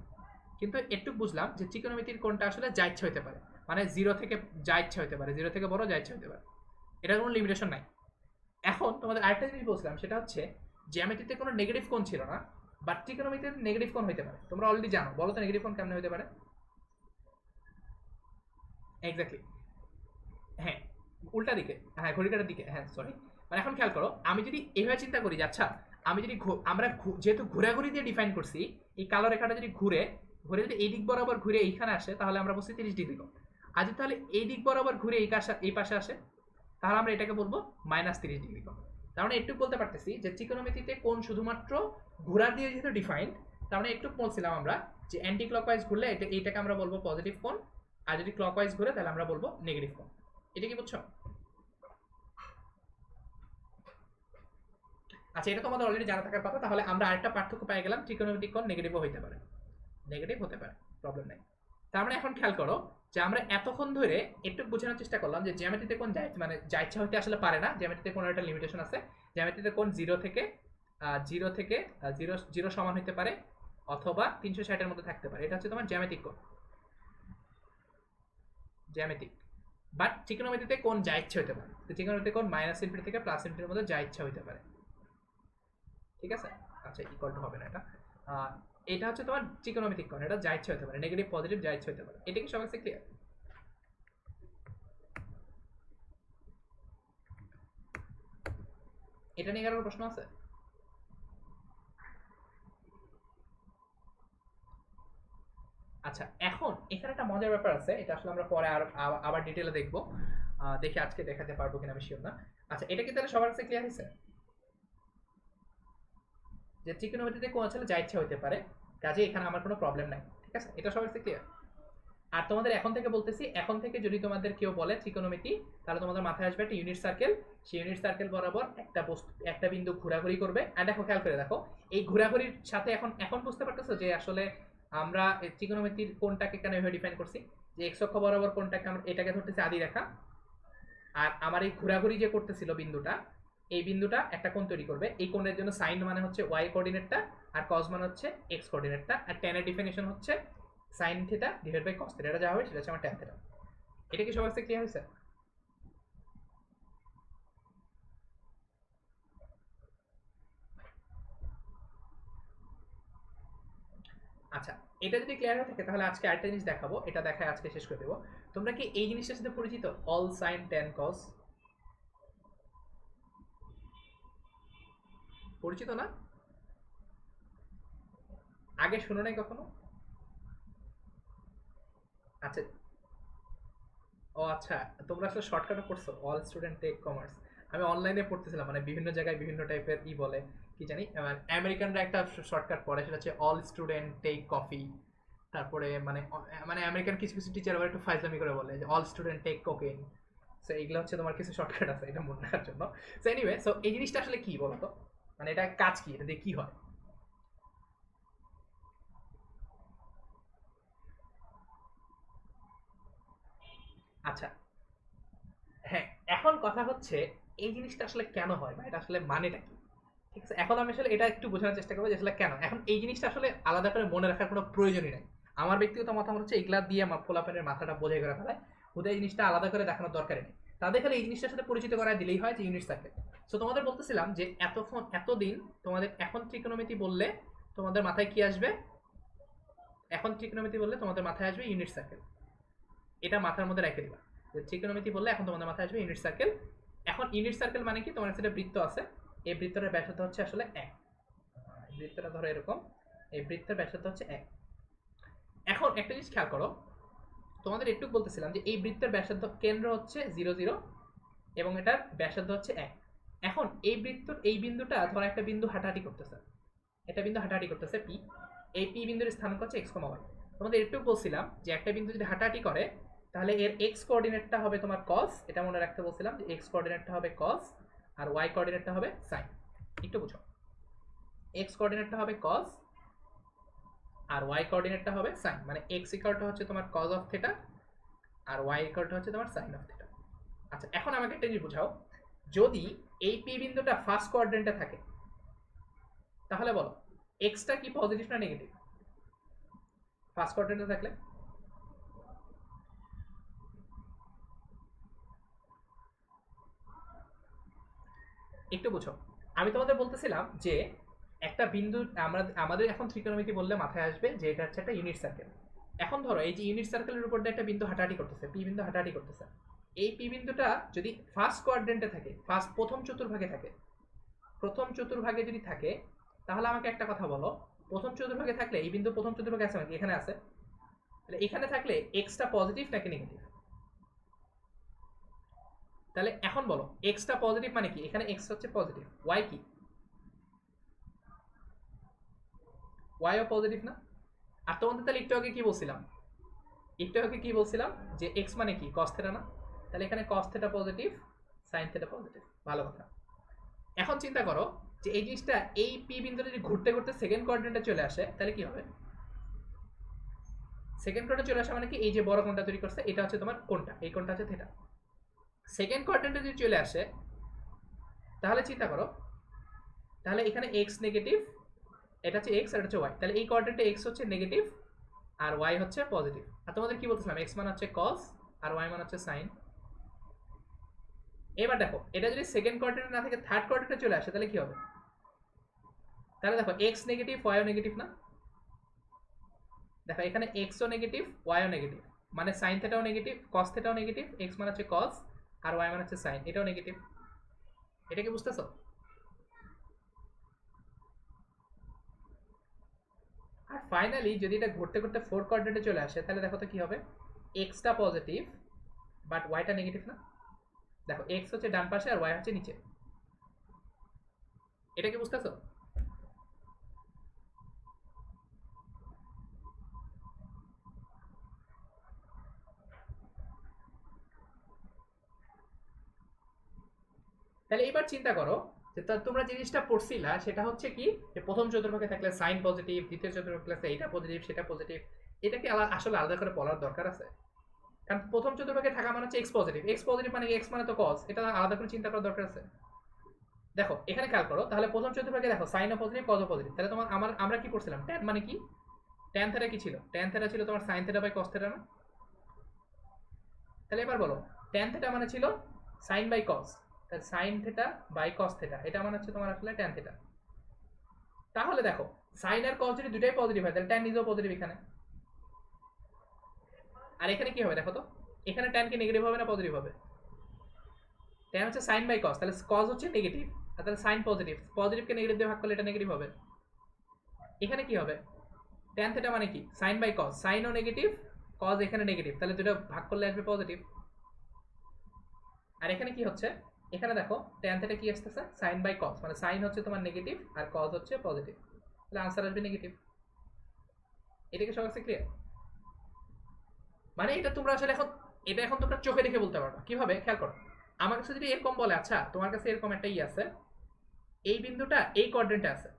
Speaker 1: কিন্তু একটু বুঝলাম যে ত্রিকোণমিতির কোণটা আসলে যা ইচ্ছা হতে পারে, মানে 0 থেকে যা ইচ্ছা হতে পারে, 0 থেকে বড় যা ইচ্ছা হতে পারে, এটার কোনো লিমিটেশন নাই। এখন তোমাদের আরেকটা জিনিস বলছিলাম, সেটা হচ্ছে জ্যামিতিতে কোনো নেগেটিভ কোণ ছিল না, বাট ত্রিকোণমিতিতে নেগেটিভ কোণ হতে পারে। তোমরা অলরেডি জানো, বলো তো নেগেটিভ কোণ কেমন হতে পারে? এক্স্যাক্টলি, হ্যাঁ, উল্টা দিকে, হ্যাঁ ঘড়ি কাটার দিকে, হ্যাঁ সরি। মানে এখন খেয়াল করো, আমি যদি এভাবে চিন্তা করি যে আচ্ছা, আমি যদি আমরা যেহেতু ঘোরাঘুরি দিয়ে ডিফাইন করছি, এই কালো রেখাটা যদি ঘুরে ঘুরে যদি এই দিক বরাবর ঘুরে এইখানে আসে, তাহলে আমরা বলছি 30 ডিগ্রি কোণ। আর যদি তাহলে এই দিক বরাবর ঘুরে এই পাশে আসে, তাহলে আমরা এটাকে বলবো -30 ডিগ্রি কোণ। তার মানে একটু বলতে পারতেছি যে ত্রিকোণমিতিতে কোণ শুধুমাত্র ঘোরা দিয়ে যেহেতু ডিফাইন্ড, তার মানে একটু বলছিলাম আমরা যে অ্যান্টি ক্লকওয়াইজ ঘুরলে এইটাকে আমরা বলবো পজিটিভ কোণ, আর যদি ক্লকওয়াইজ ঘুরে তাহলে আমরা বলবো নেগেটিভ কোণ। এটা কি বুঝছো? আচ্ছা, এটা তোমাদের অলরেডি জানা থাকার কথা। তাহলে আমরা আরেকটা পার্থক্য পেয়ে গেলাম, ত্রিকোণমিতিক কোণ নেগেটিভও হতে পারে, নেগেটিভ হতে পারে, প্রবলেম নাই। তার মানে এখন খেয়াল করো যে আমরা এতক্ষণ ধরে একটু বোঝানোর চেষ্টা করলাম যে জ্যামিতিতে কোণ মানে যা ইচ্ছা হতে আসলে পারে না, জ্যামিতিতে কোণ একটা লিমিটেশন আছে। জ্যামিতিতে কোণ 0 থেকে 0 সমান হতে পারে, অথবা 360-এর মধ্যে থাকতে পারে। এটা হচ্ছে তোমার জ্যামিতিক কোণ, জ্যামিতিক। বাট ত্রিকোণমিতিতে কোণ যা ইচ্ছা হতে পারে। ত্রিকোণমিতিতে কোণ -∞ থেকে +∞-এর মধ্যে যা ইচ্ছা হতে পারে, ঠিক আছে? আচ্ছা, ইকুয়াল টু হবে না এটা। এটা হচ্ছে তোমার ত্রিকোণমিতিক কোণ, এটা যা ইচ্ছা হতে পারে, নেগেটিভ পজিটিভ যা ইচ্ছা হতে পারে। এটা কি সবার কাছে ক্লিয়ার? এটা নিয়ে কারোর প্রশ্ন আছে? আচ্ছা, এখন এখানে একটা মজার ব্যাপার আছে, এটা আসলে আমরা পরে আবার ডিটেইলে দেখবো, দেখি আজকে দেখাতে পারবো কিনা আমি শিওর না। আচ্ছা, এটা কি তাহলে সবার কাছে ক্লিয়ার হয়েছে যে ত্রিকোণমিতিতে কোণ আসলে যা ইচ্ছা হতে পারে, কাজে এখানে আমার কোনো প্রবলেম নাই, ঠিক আছে? এটা সবার কাছে ক্লিয়ার? আর তোমাদের এখন থেকে বলতেছি, এখন থেকে যদি তোমাদের কেউ বলে ত্রিকোণমিতি, তাহলে তোমাদের মাথায় আসবে একটা ইউনিট সার্কেল। সেই ইউনিট সার্কেল বরাবর একটা বিন্দু ঘোরাঘুরি করবে। আর দেখো, খেয়াল করে দেখো, এই ঘোরাঘুরির সাথে এখন এখন বুঝতে পারতেছো যে আসলে আমরা ত্রিকোণমিতির কোণটাকে কেন এভাবে ডিফাইন করছি, যে এক্স অক্ষ বরাবর কোণটাকে আমরা এটাকে ধরতেছি আদি রেখা, আর আমার এই ঘোরাঘুরি যে করতেছিল বিন্দুটা, এই বিন্দুটা একটা কোণ তৈরি করবে। এই কোণের জন্য সাইন মানে হচ্ছে ওয়াই কোঅর্ডিনেটটা, আর কস মানে হচ্ছে এক্স কোঅর্ডিনেটটা, আর ট্যানের ডেফিনিশন হচ্ছে sine theta divide by cos theta. এটা যা হবে সেটা হচ্ছে আমার ট্যান থিটা। এটা কি সবার কাছে ক্লিয়ার হয়েছে? আচ্ছা, এটা যদি ক্লিয়ার হয়ে থাকে, তাহলে আজকে আরেকটা জিনিস দেখাবো, এটা দেখায় আজকে শেষ করে দেবো। তোমরা কি এই জিনিসটার সাথে পরিচিত, অল সাইন ট্যান কস? পরিচিত না? আগে শুনো নাই কখনো? আচ্ছা, ও আচ্ছা, তোমরা আসলে শর্টকাটও করছো, অল স্টুডেন্ট টেক কমার্স। আমি অনলাইনে পড়তেছিলাম, মানে বিভিন্ন জায়গায় বিভিন্ন টাইপের বলে কি জানি, আমেরিকানরা একটা শর্টকাট পড়ে, সেটা হচ্ছে অল স্টুডেন্ট টেক কফি। তারপরে মানে মানে আমেরিকান কিছু কিছু টিচার আবার একটু ফাইজলামি করে বলে যে all student take cocaine. So এইগুলো হচ্ছে তোমার কিছু শর্টকাট আছে এটা মনে রাখার জন্য। সো এনিওয়ে, সো এই জিনিসটা আসলে কি বলতো, মানে এটা কাজ কি, এটা দিয়ে কি হয়? আচ্ছা, হ্যাঁ, এখন কথা হচ্ছে এই জিনিসটা আসলে কেন হয়, বা এটা আসলে মানেটা কি? ঠিক আছে, এখন আমি আসলে এটা একটু বোঝানোর চেষ্টা করবো যে আসলে কেন। এখন এই জিনিসটা আসলে আলাদা করে মনে রাখার কোনো প্রয়োজনই নাই। আমার ব্যক্তিগত মতামত হচ্ছে এগুলা দিয়ে পোলাপেনের মাথাটা বোঝাই করে ফেলায়, ওদের এই জিনিসটা আলাদা করে দেখানোর দরকারই নেই। তাদের খালি এই জিনিসটার সাথে পরিচিত করায় দিলেই হয় যে ইউনিট সার্কেল। সো তোমাদের বলতেছিলাম যে এতদিন তোমাদের এখন ত্রিকোণমিতি বললে তোমাদের মাথায় কি আসবে? এখন ত্রিকোণমিতি বললে তোমাদের মাথায় আসবে ইউনিট সার্কেল। এটা মাথার মধ্যে রেখে দিবা যে ত্রিকোণমিতি বললে এখন তোমাদের মাথায় আসবে ইউনিট সার্কেল। এখন ইউনিট সার্কেল মানে কি, তোমার কাছে একটা বৃত্ত আছে, এই বৃত্তটার ব্যাসার্ধ হচ্ছে আসলে 1। বৃত্তটা ধরো এরকম, এই বৃত্তের ব্যাসার্ধ হচ্ছে 1। এখন একটা জিনিস খেয়াল করো, তোমাদের একটু বলতেছিলাম যে এই বৃত্তের ব্যাসার্ধ কেন্দ্র হচ্ছে 0 0 এবং এটার ব্যাসার্ধ হচ্ছে 1। এখন এই বৃত্তর এই বিন্দুটা ধরো একটা বিন্দু হাঁটাহাঁটি করতেছে, এটা বিন্দু হাঁটাহাঁটি করতেছে পি, এই পি বিন্দুর স্থানাঙ্ক হচ্ছে x, y। তোমাদের একটু বলছিলাম যে একটা বিন্দু যদি হাঁটাহাঁটি করে তাহলে এর x কোঅর্ডিনেটটা হবে তোমার cos, এটা মনে রাখতে বলছিলাম যে x কোঅর্ডিনেটটা হবে cos আর y কোঅর্ডিনেটটা হবে sin। একটু বুঝো, x কোঅর্ডিনেটটা হবে cos আর y কোঅর্ডিনেটটা হবে sin, মানে x ইকুয়ালটা হচ্ছে তোমার cos অফ থিটা আর y ইকুয়ালটা হচ্ছে তোমার sin অফ থিটা। আচ্ছা এখন আমাকে একটা জিনিস বুঝাও, যদি এই পি বিন্দুটা ফার্স্ট কোয়াড্রেন্টে থাকে তাহলে বলো এক্সটা কি পজিটিভ না নেগেটিভ ফার্স্ট কোয়াড্রেন্টে থাকলে? একটু বুঝো, আমি তোমাদের বলতেছিলাম যে একটা বিন্দু আমাদের এখন ত্রিকোণমিতি বললে মাথায় আসবে যে এটা হচ্ছে একটা ইউনিট সার্কেল। এখন ধরো এই যে ইউনিট সার্কেলের উপর দিয়ে একটা বিন্দু হাঁটাহাঁটি করতেছে, পি বিন্দু হাঁটাহাঁটি করতেছে, এই পি বিন্দুটা যদি ফার্স্ট কোয়াড্রেন্টে থাকে, প্রথম চতুর্ভাগে থাকে, প্রথম চতুর্ভাগে যদি থাকে তাহলে আমাকে একটা কথা বলো, প্রথম চতুর্ভাগে থাকলে এই বিন্দু প্রথম চতুর্ভাগে আছে নাকি? এখানে আছে, তাহলে এখানে থাকলে এক্সটা পজিটিভ নাকি নেগেটিভ? তাহলে এখন বলো এক্সটা পজিটিভ মানে কি? এখানে এক্স হচ্ছে পজিটিভ, ওয়াই কি? ওয়াইও পজিটিভ না? আর তোমাদের তাহলে একটু আগে কি বলছিলাম, একটু আগে কি বলছিলাম যে এক্স মানে কি কস থেটা না? তাহলে এখানে cos theta positive, sine theta positive, ভালো কথা। এখন চিন্তা করো যে এই জিনিসটা এই পি বিন্দুটা যদি ঘুরতে ঘুরতে সেকেন্ড কোয়াড্রেন্টে চলে আসে তাহলে কি হবে? সেকেন্ড কোয়াড্রেন্টে চলে আসা মানে কি, এই যে বড় কোণটা তৈরি করছে এটা হচ্ছে তোমার কোণটা, এই কোণটা হচ্ছে থেটা। সেকেন্ড কোয়াড্রেন্টে যদি চলে আসে তাহলে চিন্তা করো, তাহলে এখানে এক্স নেগেটিভ, এটা হচ্ছে এক্স আর এটা হচ্ছে ওয়াই, তাহলে এই কোয়াড্রেন্টে এক্স হচ্ছে নেগেটিভ আর ওয়াই হচ্ছে পজিটিভ। আর তোমাদের কি বলতেছিলাম, এক্স মান হচ্ছে কস আর ওয়াই মান হচ্ছে সাইন। এবার দেখো এটা যদি সেকেন্ড কোয়াড্রেন্টে না থেকে থার্ড কোয়াড্রেন্টে চলে আসে তাহলে কি হবে? তাহলে দেখো এক্স নেগেটিভ ওয়াইও নেগেটিভ না? দেখো এখানে এক্সও নেগেটিভ ওয়াইও নেগেটিভ, মানে সাইন থেটাও নেগেটিভ, কস থেটাও নেগেটিভ, এক্স মান হচ্ছে কস আর ওয়াই মান হচ্ছে সাইন, এটাও নেগেটিভ। এটা কি বুঝতেছো? আর ফাইনালি যদি এটা ঘুরতে ঘুরতে ফোর্থ কোয়াড্রেন্টে চলে আসে তাহলে দেখো তো কি হবে, এক্সটা পজিটিভ বাট ওয়াইটা নেগেটিভ না? দেখো এক্স হচ্ছে ডান পাশে আর ওয়াই হচ্ছে নিচে, এটা কি বুঝতেছো? তাহলে এবার চিন্তা করো যে তোমরা জিনিসটা পড়ছিলা সেটা হচ্ছে কি, যে প্রথম চতুর্ভাগে থাকলে সাইন পজিটিভ, দ্বিতীয় চতুর্ভাগে থাকলে এইটা পজিটিভ সেটা পজিটিভ, এটা কি আসলে আলাদা করে বলার দরকার আছে? কারণ প্রথম চতুর্ভাগে থাকা মানে হচ্ছে এক্স পজিটিভ, এক্স পজিটিভ মানে এক্স মানে তো কস, এটা আলাদা করে চিন্তা করার দরকার আছে? দেখো এখানে খেয়াল করো, তাহলে প্রথম চতুর্ভাগে দেখো সাইনও পজিটিভ কসও পজিটিভ, তাহলে তোমার আমরা কি করছিলাম, ট্যান মানে কি, ট্যান থেটা কি ছিল? ট্যান থেটা ছিল তোমার sine theta by cos theta না? তাহলে এবার বলো ট্যান থেটা মানে ছিল সাইন বাই কস, তাহলে sine theta by cos theta, এটা মানে হচ্ছে তোমার আসলে ট্যান থেটা। তাহলে দেখো সাইন আর কস যদি দুটাই পজিটিভ হয় তাহলে ট্যান নিজেও পজিটিভ এখানে। আর এখানে কি হবে দেখো তো, এখানে ট্যান কি নেগেটিভ হবে না পজিটিভ হবে? ট্যান হচ্ছে সাইন বাই কস, তাহলে কস হচ্ছে নেগেটিভ আর তাহলে সাইন পজিটিভ, পজিটিভকে নেগেটিভ দিয়ে ভাগ করলে এটা নেগেটিভ হবে। এখানে কি হবে, ট্যান থেটা মানে কি সাইন বাই কস, সাইনও নেগেটিভ কস এখানে নেগেটিভ, তাহলে দুটো ভাগ করলে আসবে পজিটিভ। আর এখানে কি হচ্ছে, এখানে দেখো ট্যান থেটা কি আসতেছে সাইন বাই কস, মানে সাইন হচ্ছে তোমার নেগেটিভ আর কস হচ্ছে পজিটিভ, তাহলে আনসার আসবে নেগেটিভ। এটাকে সবার কাছে ক্লিয়ার? মানে এটা তোমরা আসলে এখন তোমরা চোখে দেখে বলতে পারবা কিভাবে, খেয়াল করো। আমার কাছে যদি এরকম বলে, আচ্ছা তোমার কাছে এরকম একটা আছে, এই বিন্দুটা এই কোয়াড্রেন্টে আছে,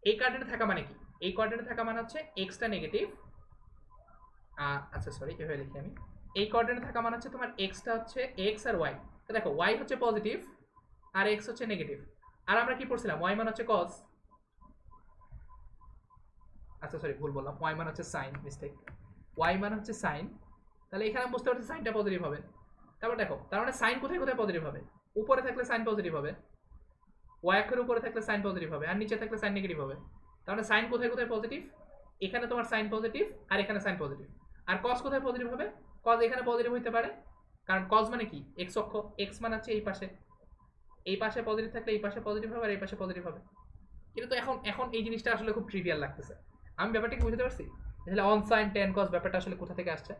Speaker 1: এই কোয়াড্রেন্টে থাকা মানে কি, এই কোয়াড্রেন্টে থাকা মানে হচ্ছে এক্সটা নেগেটিভ, আচ্ছা সরি এভাবে লিখি আমি, এই কোয়াড্রেন্টে থাকা মানে হচ্ছে তোমার এক্সটা হচ্ছে এক্স আর ওয়াই, তো দেখো ওয়াই হচ্ছে পজিটিভ আর এক্স হচ্ছে নেগেটিভ, আর আমরা কি পড়ছিলাম ওয়াই মান হচ্ছে কস, আচ্ছা সরি ভুল বললাম, ওয়াই মান হচ্ছে সাইন, মিস্টেক, ওয়াই মান হচ্ছে সাইন, তাহলে এখানে বুঝতে পারছি সাইনটা পজিটিভ হবে। তারপর দেখো তার মানে সাইন কোথায় কোথায় পজিটিভ হবে, উপরে থাকলে সাইন পজিটিভ হবে, ওয়াই অক্ষের উপরে থাকলে সাইন পজিটিভ হবে, আর নিচে থাকলে সাইন নেগেটিভ হবে। তার মানে সাইন কোথায় কোথায় পজিটিভ, এখানে তোমার সাইন পজিটিভ আর এখানে সাইন পজিটিভ। আর কস কোথায় পজিটিভ হবে, কস এখানে পজিটিভ হইতে পারে, কারণ কস মানে কি এক্স অক্ষ, এক্স মানে হচ্ছে এই পাশে পজিটিভ থাকলে এই পাশে পজিটিভ হবে আর এই পাশে পজিটিভ হবে। কিন্তু তো এখন এখন এই জিনিসটা আসলে খুব ট্রিভিয়াল লাগতেছে। আমি ব্যাপারটা কি বুঝতে পারছি? তাহলে অন সাইন টেন কস ব্যাপারটা আসলে কোথা থেকে আসছে?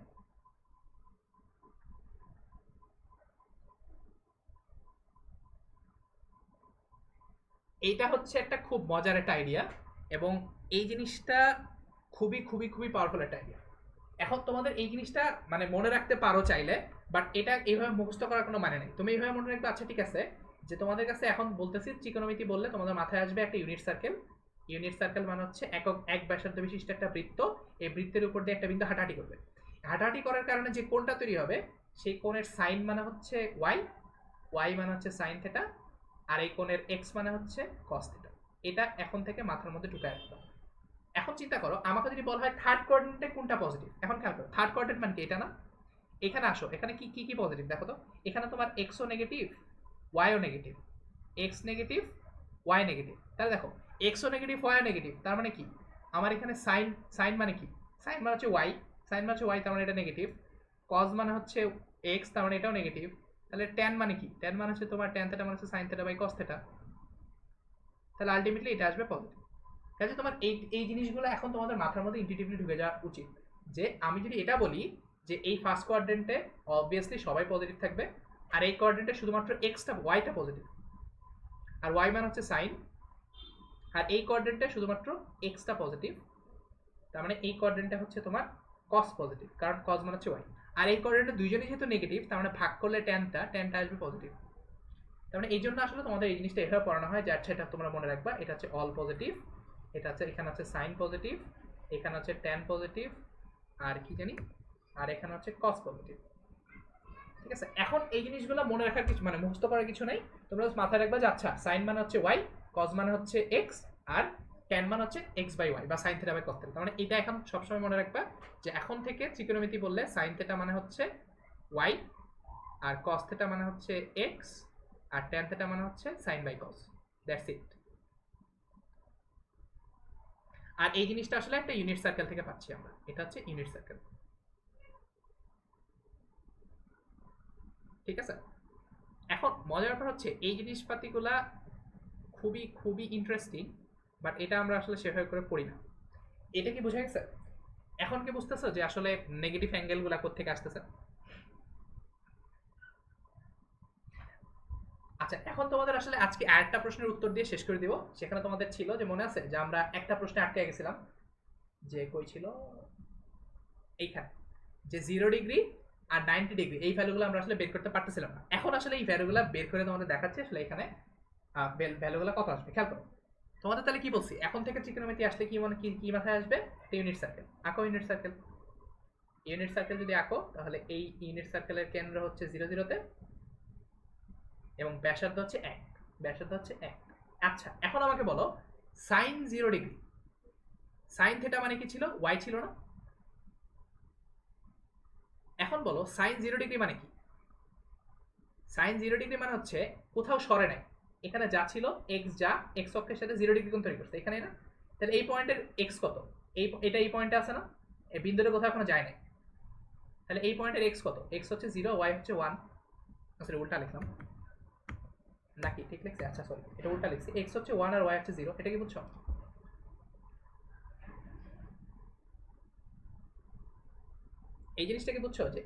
Speaker 1: এইটা হচ্ছে একটা খুব মজার একটা আইডিয়া, এবং এই জিনিসটা খুবই খুবই খুবই পাওয়ারফুল একটা আইডিয়া। এখন তোমাদের এই জিনিসটা মানে মনে রাখতে পারো চাইলে, বাট এটা এইভাবে মুখস্থ করার কোনো মানে নেই। তুমি এইভাবে মনে রাখবে, আচ্ছা ঠিক আছে, যে তোমাদের কাছে এখন বলতেছি ত্রিকোণমিতি বললে তোমাদের মাথায় আসবে একটা ইউনিট সার্কেল। ইউনিট সার্কেল মানে হচ্ছে একক এক ব্যাসার্ধ বিশিষ্ট একটা বৃত্ত। এই বৃত্তের উপর দিয়ে একটা বিন্দু হাঁটাহাঁটি করবে। হাঁটাহাঁটি করার কারণে যে কোণটা তৈরি হবে, সেই কোণের সাইন মানে হচ্ছে ওয়াই, ওয়াই মানে হচ্ছে সাইন থেটা, আর এই কোণের এক্স মানে হচ্ছে কস থেটা। এটা এখন থেকে মাথার মধ্যে ঢুকায় রাখবা। এখন চিন্তা করো, আমাকে যদি বলা হয় থার্ড কোঅর্ডিনেটে কোনটা পজিটিভ, এখন খেয়াল করো থার্ড কোঅর্ডিনেট মানে কি, এটা না? এখানে আসো, এখানে কি কি কি পজিটিভ দেখো তো। এখানে তোমার এক্সও নেগেটিভ, ওয়াইও negative, X negative, Y negative. তাহলে দেখো এক্সও নেগেটিভ, ওয়াইও নেগেটিভ, তার মানে কি আমার এখানে সাইন, সাইন মানে কি, সাইন মানে হচ্ছে ওয়াই, সাইন মানে হচ্ছে ওয়াই, তার মানে এটা নেগেটিভ। কজ মানে হচ্ছে এক্স, তার মানে এটাও নেগেটিভ। তাহলে ট্যান মানে কি, ট্যান মানে হচ্ছে তোমার ট্যান থেটা মানে হচ্ছে sine theta by cos theta. তাহলে আলটিমেটলি এটা আসবে পজিটিভ। কাজে তোমার এই এই জিনিসগুলো এখন তোমাদের মাথার মধ্যে ইনটিউটিভলি ঢুকে যাওয়া উচিত, যে আমি যদি এটা বলি যে এই ফার্স্ট কোয়াড্রেন্টে অবভিয়াসলি সবাই পজিটিভ থাকবে, আর এই কোয়াড্রেন্টে শুধুমাত্র এক্সটা ওয়াইটা পজিটিভ, আর ওয়াই মান হচ্ছে সাইন, আর এই কোয়াড্রেন্টে শুধুমাত্র এক্সটা পজিটিভ, তার মানে এই কোয়াড্রেন্টে হচ্ছে তোমার কস পজিটিভ, কারণ কস মানে হচ্ছে ওয়াই। আর এই কোয়াড্রেন্টে দুইজনই যেহেতু নেগেটিভ, তার মানে ভাগ করলে ট্যানটা ট্যানটা আসবে পজিটিভ। তার মানে এই জন্য আসলে তোমাদের এই জিনিসটা এভাবে পড়ানো হয় যে আচ্ছা এটা তোমরা মনে রাখবা, এটা হচ্ছে অল পজিটিভ, এটা হচ্ছে এখানে আছে সাইন পজিটিভ, এখানে হচ্ছে ট্যান পজিটিভ, আর কি জানি, আর এখানে হচ্ছে কস পজিটিভ। ঠিক আছে, এখন এই জিনিসগুলো মনে রাখার কিছু মানে মুখস্থ করার কিছু নাই। তোমরা মাথায় রাখবা যে আচ্ছা সাইন মানে হচ্ছে ওয়াই, কস মানে হচ্ছে এক্স, আর ট্যান মানে হচ্ছে এক্স বাই ওয়াই বা sine theta by cos theta. তার মানে এটা এখন সবসময় মনে রাখবা যে এখন থেকে ত্রিকোণমিতি বললে সাইন থেটা মানে হচ্ছে ওয়াই, আর কস থেটা মানে হচ্ছে এক্স, আর ট্যান থেটা মানে হচ্ছে sine by cos. That's it. আর এই জিনিসটা আসলে একটা ইউনিট সার্কেল থেকে পাচ্ছি আমরা, এটা হচ্ছে ইউনিট সার্কেল। ঠিক আছে, এখন মজার ব্যাপার হচ্ছে এই জিনিসপাতিগুলা খুবই খুবই ইন্টারেস্টিং, বাট এটা আমরা আসলে সেভাবে করে পড়ি না। এটা কি বোঝা গেছে? এখন কি বুঝতেছো যে আসলে নেগেটিভ অ্যাঙ্গেলগুলা কোত্থেকে আসতেছে? আচ্ছা, এখন তোমাদের আসলে আজকে আরেকটা প্রশ্নের উত্তর দিয়ে শেষ করে দিব। সেখানে তোমাদের ছিল যে মনে আছে যে আমরা একটা প্রশ্নে আটকে গেছিলাম, যে কই ছিল, এইখানে, যে 0 ডিগ্রি আর 90 ডিগ্রি এই ভ্যালুগুলো আমরা আসলে বের করতে পারতেছিলাম না। এখন আসলে এই ভ্যালুগুলো বের করে তোমাদের দেখাচ্ছে আসলে এখানে ভ্যালুগুলো কত আসবে। খেয়াল করো, তোমাদের তাহলে কি বলছি, এখন থেকে ত্রিকোণমিতি আসলে কি মানে কি কি মাথায় আসবে? Unit circle. আঁকো ইউনিট সার্কেল। ইউনিট সার্কেল যদি আঁকো, তাহলে এই ইউনিট সার্কেলের কেন্দ্র হচ্ছে 0 0-তে, এবং ব্যাসার্ধ হচ্ছে 1, ব্যাসার্ধ হচ্ছে 1। আচ্ছা, এখন আমাকে বলো সাইন 0 ডিগ্রি, সাইন থেটা মানে কি ছিল, ওয়াই ছিল না? এখন বলো সাইন 0 ডিগ্রি মানে কি? সাইন 0 ডিগ্রি মানে হচ্ছে কোথাও সরে নাই, এখানে যা ছিল এক্স, যা এক্স অক্ষের সাথে 0 ডিগ্রি কোণ তৈরি করছে এখানে না? তাহলে এই পয়েন্টের এক্স কত? এটা এই পয়েন্টে আছে না? এই বিন্দুটা কোথাও এখনো যায় নাই। তাহলে এই পয়েন্টের এক্স কত? এক্স হচ্ছে 0, ওয়াই হচ্ছে 1। সরি, উল্টা লিখলাম নাকি ঠিক লিখছি? আচ্ছা সরি, এটা উল্টা লিখছি। এক্স হচ্ছে 1 আর ওয়াই হচ্ছে 0। এটা কি বুঝছো? এই জিনিসটা কি বুঝছো যে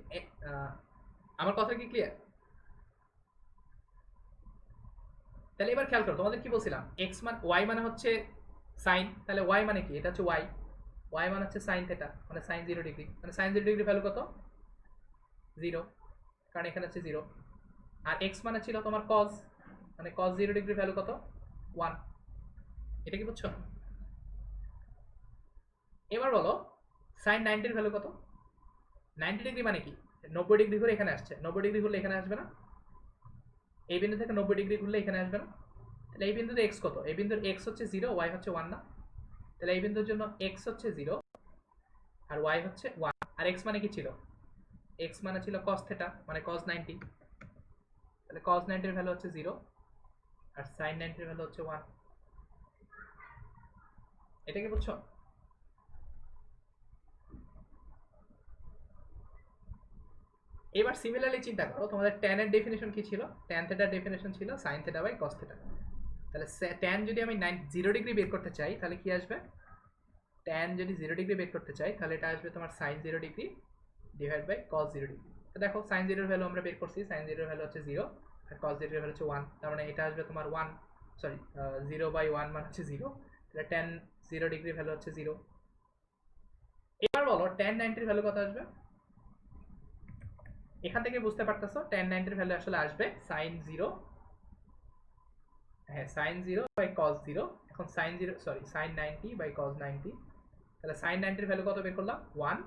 Speaker 1: আমার কথা কি ক্লিয়ার? তাহলে এবার খেয়াল করো, তোমাদের কি বলছিলাম, এক্স মান ওয়াই মানে হচ্ছে সাইন, তাহলে ওয়াই মানে কি, এটা হচ্ছে ওয়াই, ওয়াই মানে হচ্ছে সাইন থেটা মানে সাইন 0 ডিগ্রি, মানে সাইন 0 ডিগ্রি ভ্যালু কত? 0, কারণ এখানে হচ্ছে 0। আর এক্স মানে ছিল তোমার কজ, মানে কজ 0 ডিগ্রি ভ্যালু কত? 1। এটা কি বুঝছো? এবার বলো সাইন 90-র ভ্যালু কত? 90 ডিগ্রি মানে কি, 90 ডিগ্রি ঘুরে এখানে আসছে, 90 ডিগ্রি ঘুরলে এখানে আসবে না? এই বিন্দু থেকে 90 ডিগ্রি ঘুরলে এখানে আসবে না? তাহলে এই বিন্দুতে এক্স কত? এই বিন্দুর এক্স হচ্ছে 0, ওয়াই হচ্ছে 1 না? তাহলে এই বিন্দুর জন্য এক্স হচ্ছে 0 আর ওয়াই হচ্ছে 1। আর এক্স মানে কি ছিল? এক্স মানে ছিল কস থেটা মানে কস 90। তাহলে কস 90-র ভ্যালু হচ্ছে 0 আর সাইন 90-র ভ্যালু হচ্ছে 1। এটা কি বুঝছো? এবার সিমিলারলি চিন্তা করো, তোমাদের tan এর ডেফিনিশন কি ছিল? tan থেটার ডেফিনিশন ছিল sin theta by cos theta. তাহলে tan যদি আমি 0 ডিগ্রি বের করতে চাই, তাহলে কি আসবে? ট্যান যদি 0 ডিগ্রি বের করতে চাই তাহলে এটা আসবে তোমার sin 0 degree divide by cos 0 degree. তো দেখো sin 0 এর ভ্যালু আমরা বের করছি, sin 0 এর ভ্যালু হচ্ছে 0 আর cos 0 এর ভ্যালু হচ্ছে 1, তার মানে এটা আসবে তোমার 1 সরি 0 বাই 1 মানে হচ্ছে 0, তাহলে tan 0 ডিগ্রি ভ্যালু হচ্ছে 0। এবার বলো tan 90 এর ভ্যালু কত আসবে? এখান থেকে বুঝতে পারতেছো tan 90 এর ভ্যালু আসলে আসবে sin 0, হ্যাঁ sin 0 বাই cos 0। এখন sin 0 sorry sin 90 by cos 90, তাহলে sin 90 এর ভ্যালু কত বের করলাম 1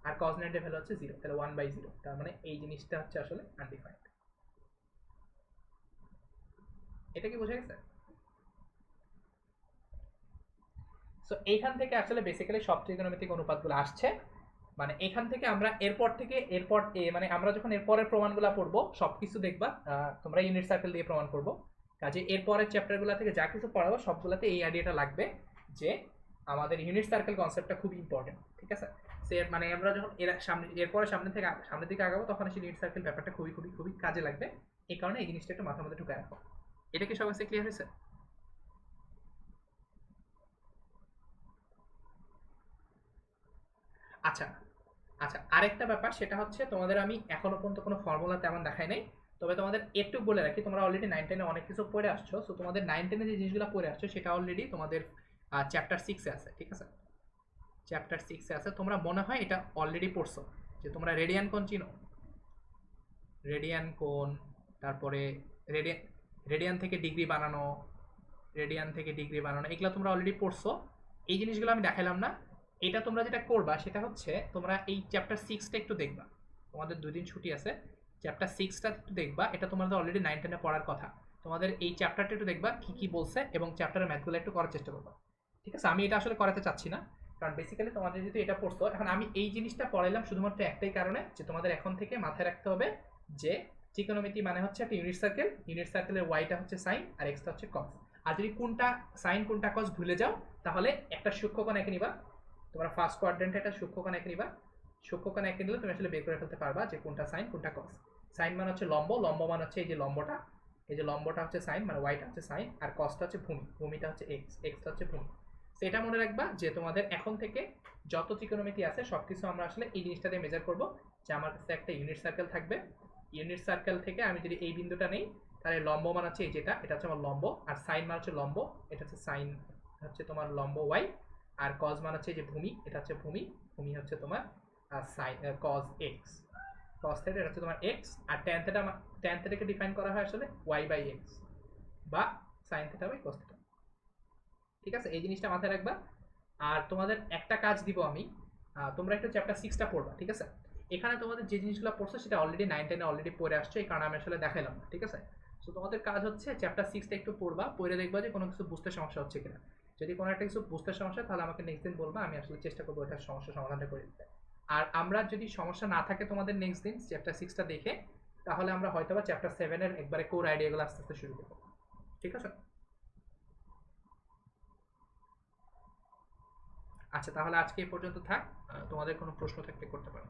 Speaker 1: আর cos 90 এর ভ্যালু হচ্ছে 0, তাহলে 1 বাই 0, তার মানে এই জিনিসটা হচ্ছে আসলে আনডিফাইন্ড। এটা কি বোঝা গেছে? সো এইখান থেকে আসলে বেসিক্যালি সব ত্রিকোণমিতিক অনুপাতগুলো আসছে। মানে এখান থেকে আমরা এরপর মানে আমরা যখন এরপরের প্রমাণগুলো পড়বো সবকিছু দেখবা তোমরা ইউনিট সার্কেল দিয়ে প্রমাণ করবো। কাজে এরপরের চ্যাপ্টারগুলো থেকে যা কিছু পড়াবো সবগুলোতে এই আইডিয়াটা লাগবে যে আমাদের ইউনিট সার্কেল কনসেপ্টটা খুব ইম্পর্টেন্ট, ঠিক আছে? সে মানে আমরা যখন এরপরে সামনের দিকে আগাবো তখন সেই ইউনিট সার্কেল ব্যাপারটা খুবই খুবই খুবই কাজে লাগবে। এই কারণে এই জিনিসটা একটু মাথার মধ্যে ঢুকে রাখো। এটা কি সবার কাছে ক্লিয়ার হয়েছে? আচ্ছা আচ্ছা, আরেকটা ব্যাপার সেটা হচ্ছে তোমাদের আমি এখনো পর্যন্ত কোনো ফর্মুলা তেমন দেখাই নাই, তবে তোমাদের একটু বলে রাখি তোমরা অলরেডি 9-10-এ অনেক কিছু পড়ে আসছো। সো তোমাদের 9-10-এ যে জিনিসগুলো পড়ে আসছো সেটা অলরেডি তোমাদের চ্যাপ্টার 6-এ আছে, ঠিক আছে? চ্যাপ্টার 6-এ আছে, তোমরা মনে হয় এটা অলরেডি পড়ছো যে তোমরা রেডিয়ান কোণ চিনো, রেডিয়ান কোণ, তারপরে রেডিয়ান রেডিয়ান থেকে ডিগ্রি বানানো, রেডিয়ান থেকে ডিগ্রি বানানো, এগুলো তোমরা অলরেডি পড়ছো। এই জিনিসগুলো আমি দেখাইলাম না। এটা তোমরা যেটা করবা সেটা হচ্ছে তোমরা এই চ্যাপ্টার 6টা একটু দেখবা, তোমাদের 2 দিন ছুটি আছে, চ্যাপ্টার 6টা একটু দেখবা, এটা তোমাদের অলরেডি 9-10-এ পড়ার কথা। তোমাদের এই চ্যাপ্টারটা একটু দেখবা কি কি বলছে এবং চ্যাপ্টারের ম্যাথগুলো একটু করার চেষ্টা করবা, ঠিক আছে? আমি এটা আসলে করাতে চাচ্ছি না, কারণ বেসিক্যালি তোমাদের যদি এটা পড়তো, এখন আমি এই জিনিসটা পড়াইলাম শুধুমাত্র একটাই কারণে যে তোমাদের এখন থেকে মাথায় রাখতে হবে যে ত্রিকোণমিতি মানে হচ্ছে একটা ইউনিট সার্কেল, ইউনিট সার্কেলের ওয়াইটা হচ্ছে সাইন আর এক্সটা হচ্ছে কস। আর যদি কোনটা সাইন কোনটা কস ভুলে যাও তাহলে একটা সূক্ষ্মকোণ এঁকে নিবা, তোমরা ফার্স্ট কোয়াড্রেন্টে একটা সূক্ষ্মকোণ এঁকে নিবা, সূক্ষ্মকোণ এঁকে নিলে তুমি আসলে বের করে ফেলতে পারবা যে কোনটা সাইন কোনটা কস। সাইন মানে হচ্ছে লম্ব, লম্ব মানে হচ্ছে এই যে লম্বটা, এই যে লম্বটা হচ্ছে সাইন মানে ওয়াইটা হচ্ছে সাইন, আর কসটা হচ্ছে ভূমি, ভূমিটা হচ্ছে এক্স, এক্সটা হচ্ছে ভূমি। সেটা মনে রাখবা যে তোমাদের এখন থেকে যত ত্রিকোণমিতি আছে সবকিছু আমরা আসলে এই জিনিসটা দিয়ে মেজার করবো যে আমার কাছে একটা ইউনিট সার্কেল থাকবে, ইউনিট সার্কেল থেকে আমি যদি এই বিন্দুটা নেই তাহলে লম্ব মান হচ্ছে এই যেটা, এটা হচ্ছে আমার লম্ব, আর সাইন মান হচ্ছে লম্ব, এটা হচ্ছে সাইন হচ্ছে তোমার লম্ব ওয়াই, আর কজ মান হচ্ছে যে ভূমি, এটা হচ্ছে ভূমি, ভূমি হচ্ছে তোমার sine cos x, cos theta এটা হচ্ছে তোমার এক্স, আর ট্যান থিটাকে ডিফাইন করা হয় আসলে ওয়াই বাই এক্স বা sine theta by cos theta, ঠিক আছে? এই জিনিসটা মাথায় রাখবা। আর তোমাদের একটা কাজ দিব আমি, তোমরা একটু চ্যাপ্টার 6টা পড়বা, ঠিক আছে? এখানে তোমাদের যে জিনিসগুলো পড়ছো সেটা অলরেডি 9-10-এ অলরেডি পড়ে আসছো, এই কারণে আমি আসলে দেখাইলাম না, ঠিক আছে? সো তোমাদের কাজ হচ্ছে চ্যাপ্টার 6টা একটু পড়বা, পড়ে দেখবা যে কোনো কিছু বুঝতে সমস্যা হচ্ছে কিনা। যদি কোনো একটা কিছু বুঝতে সমস্যা তাহলে আমাকে নেক্সট দিন বলবা, আমি আসলে চেষ্টা করবো এটার সমস্যা সমাধানটা করে দিতে। আর আমরা যদি সমস্যা না থাকে তোমাদের নেক্সট দিন চ্যাপ্টার 6টা দেখে, তাহলে আমরা হয়তোবা চ্যাপ্টার 7-এর একবারে কোর আইডিয়াগুলো আস্তে আস্তে শুরু করবো, ঠিক আছে? আচ্ছা তাহলে আজকে এই পর্যন্ত থাক, তোমাদের কোনো প্রশ্ন থাকলে করতে পারো।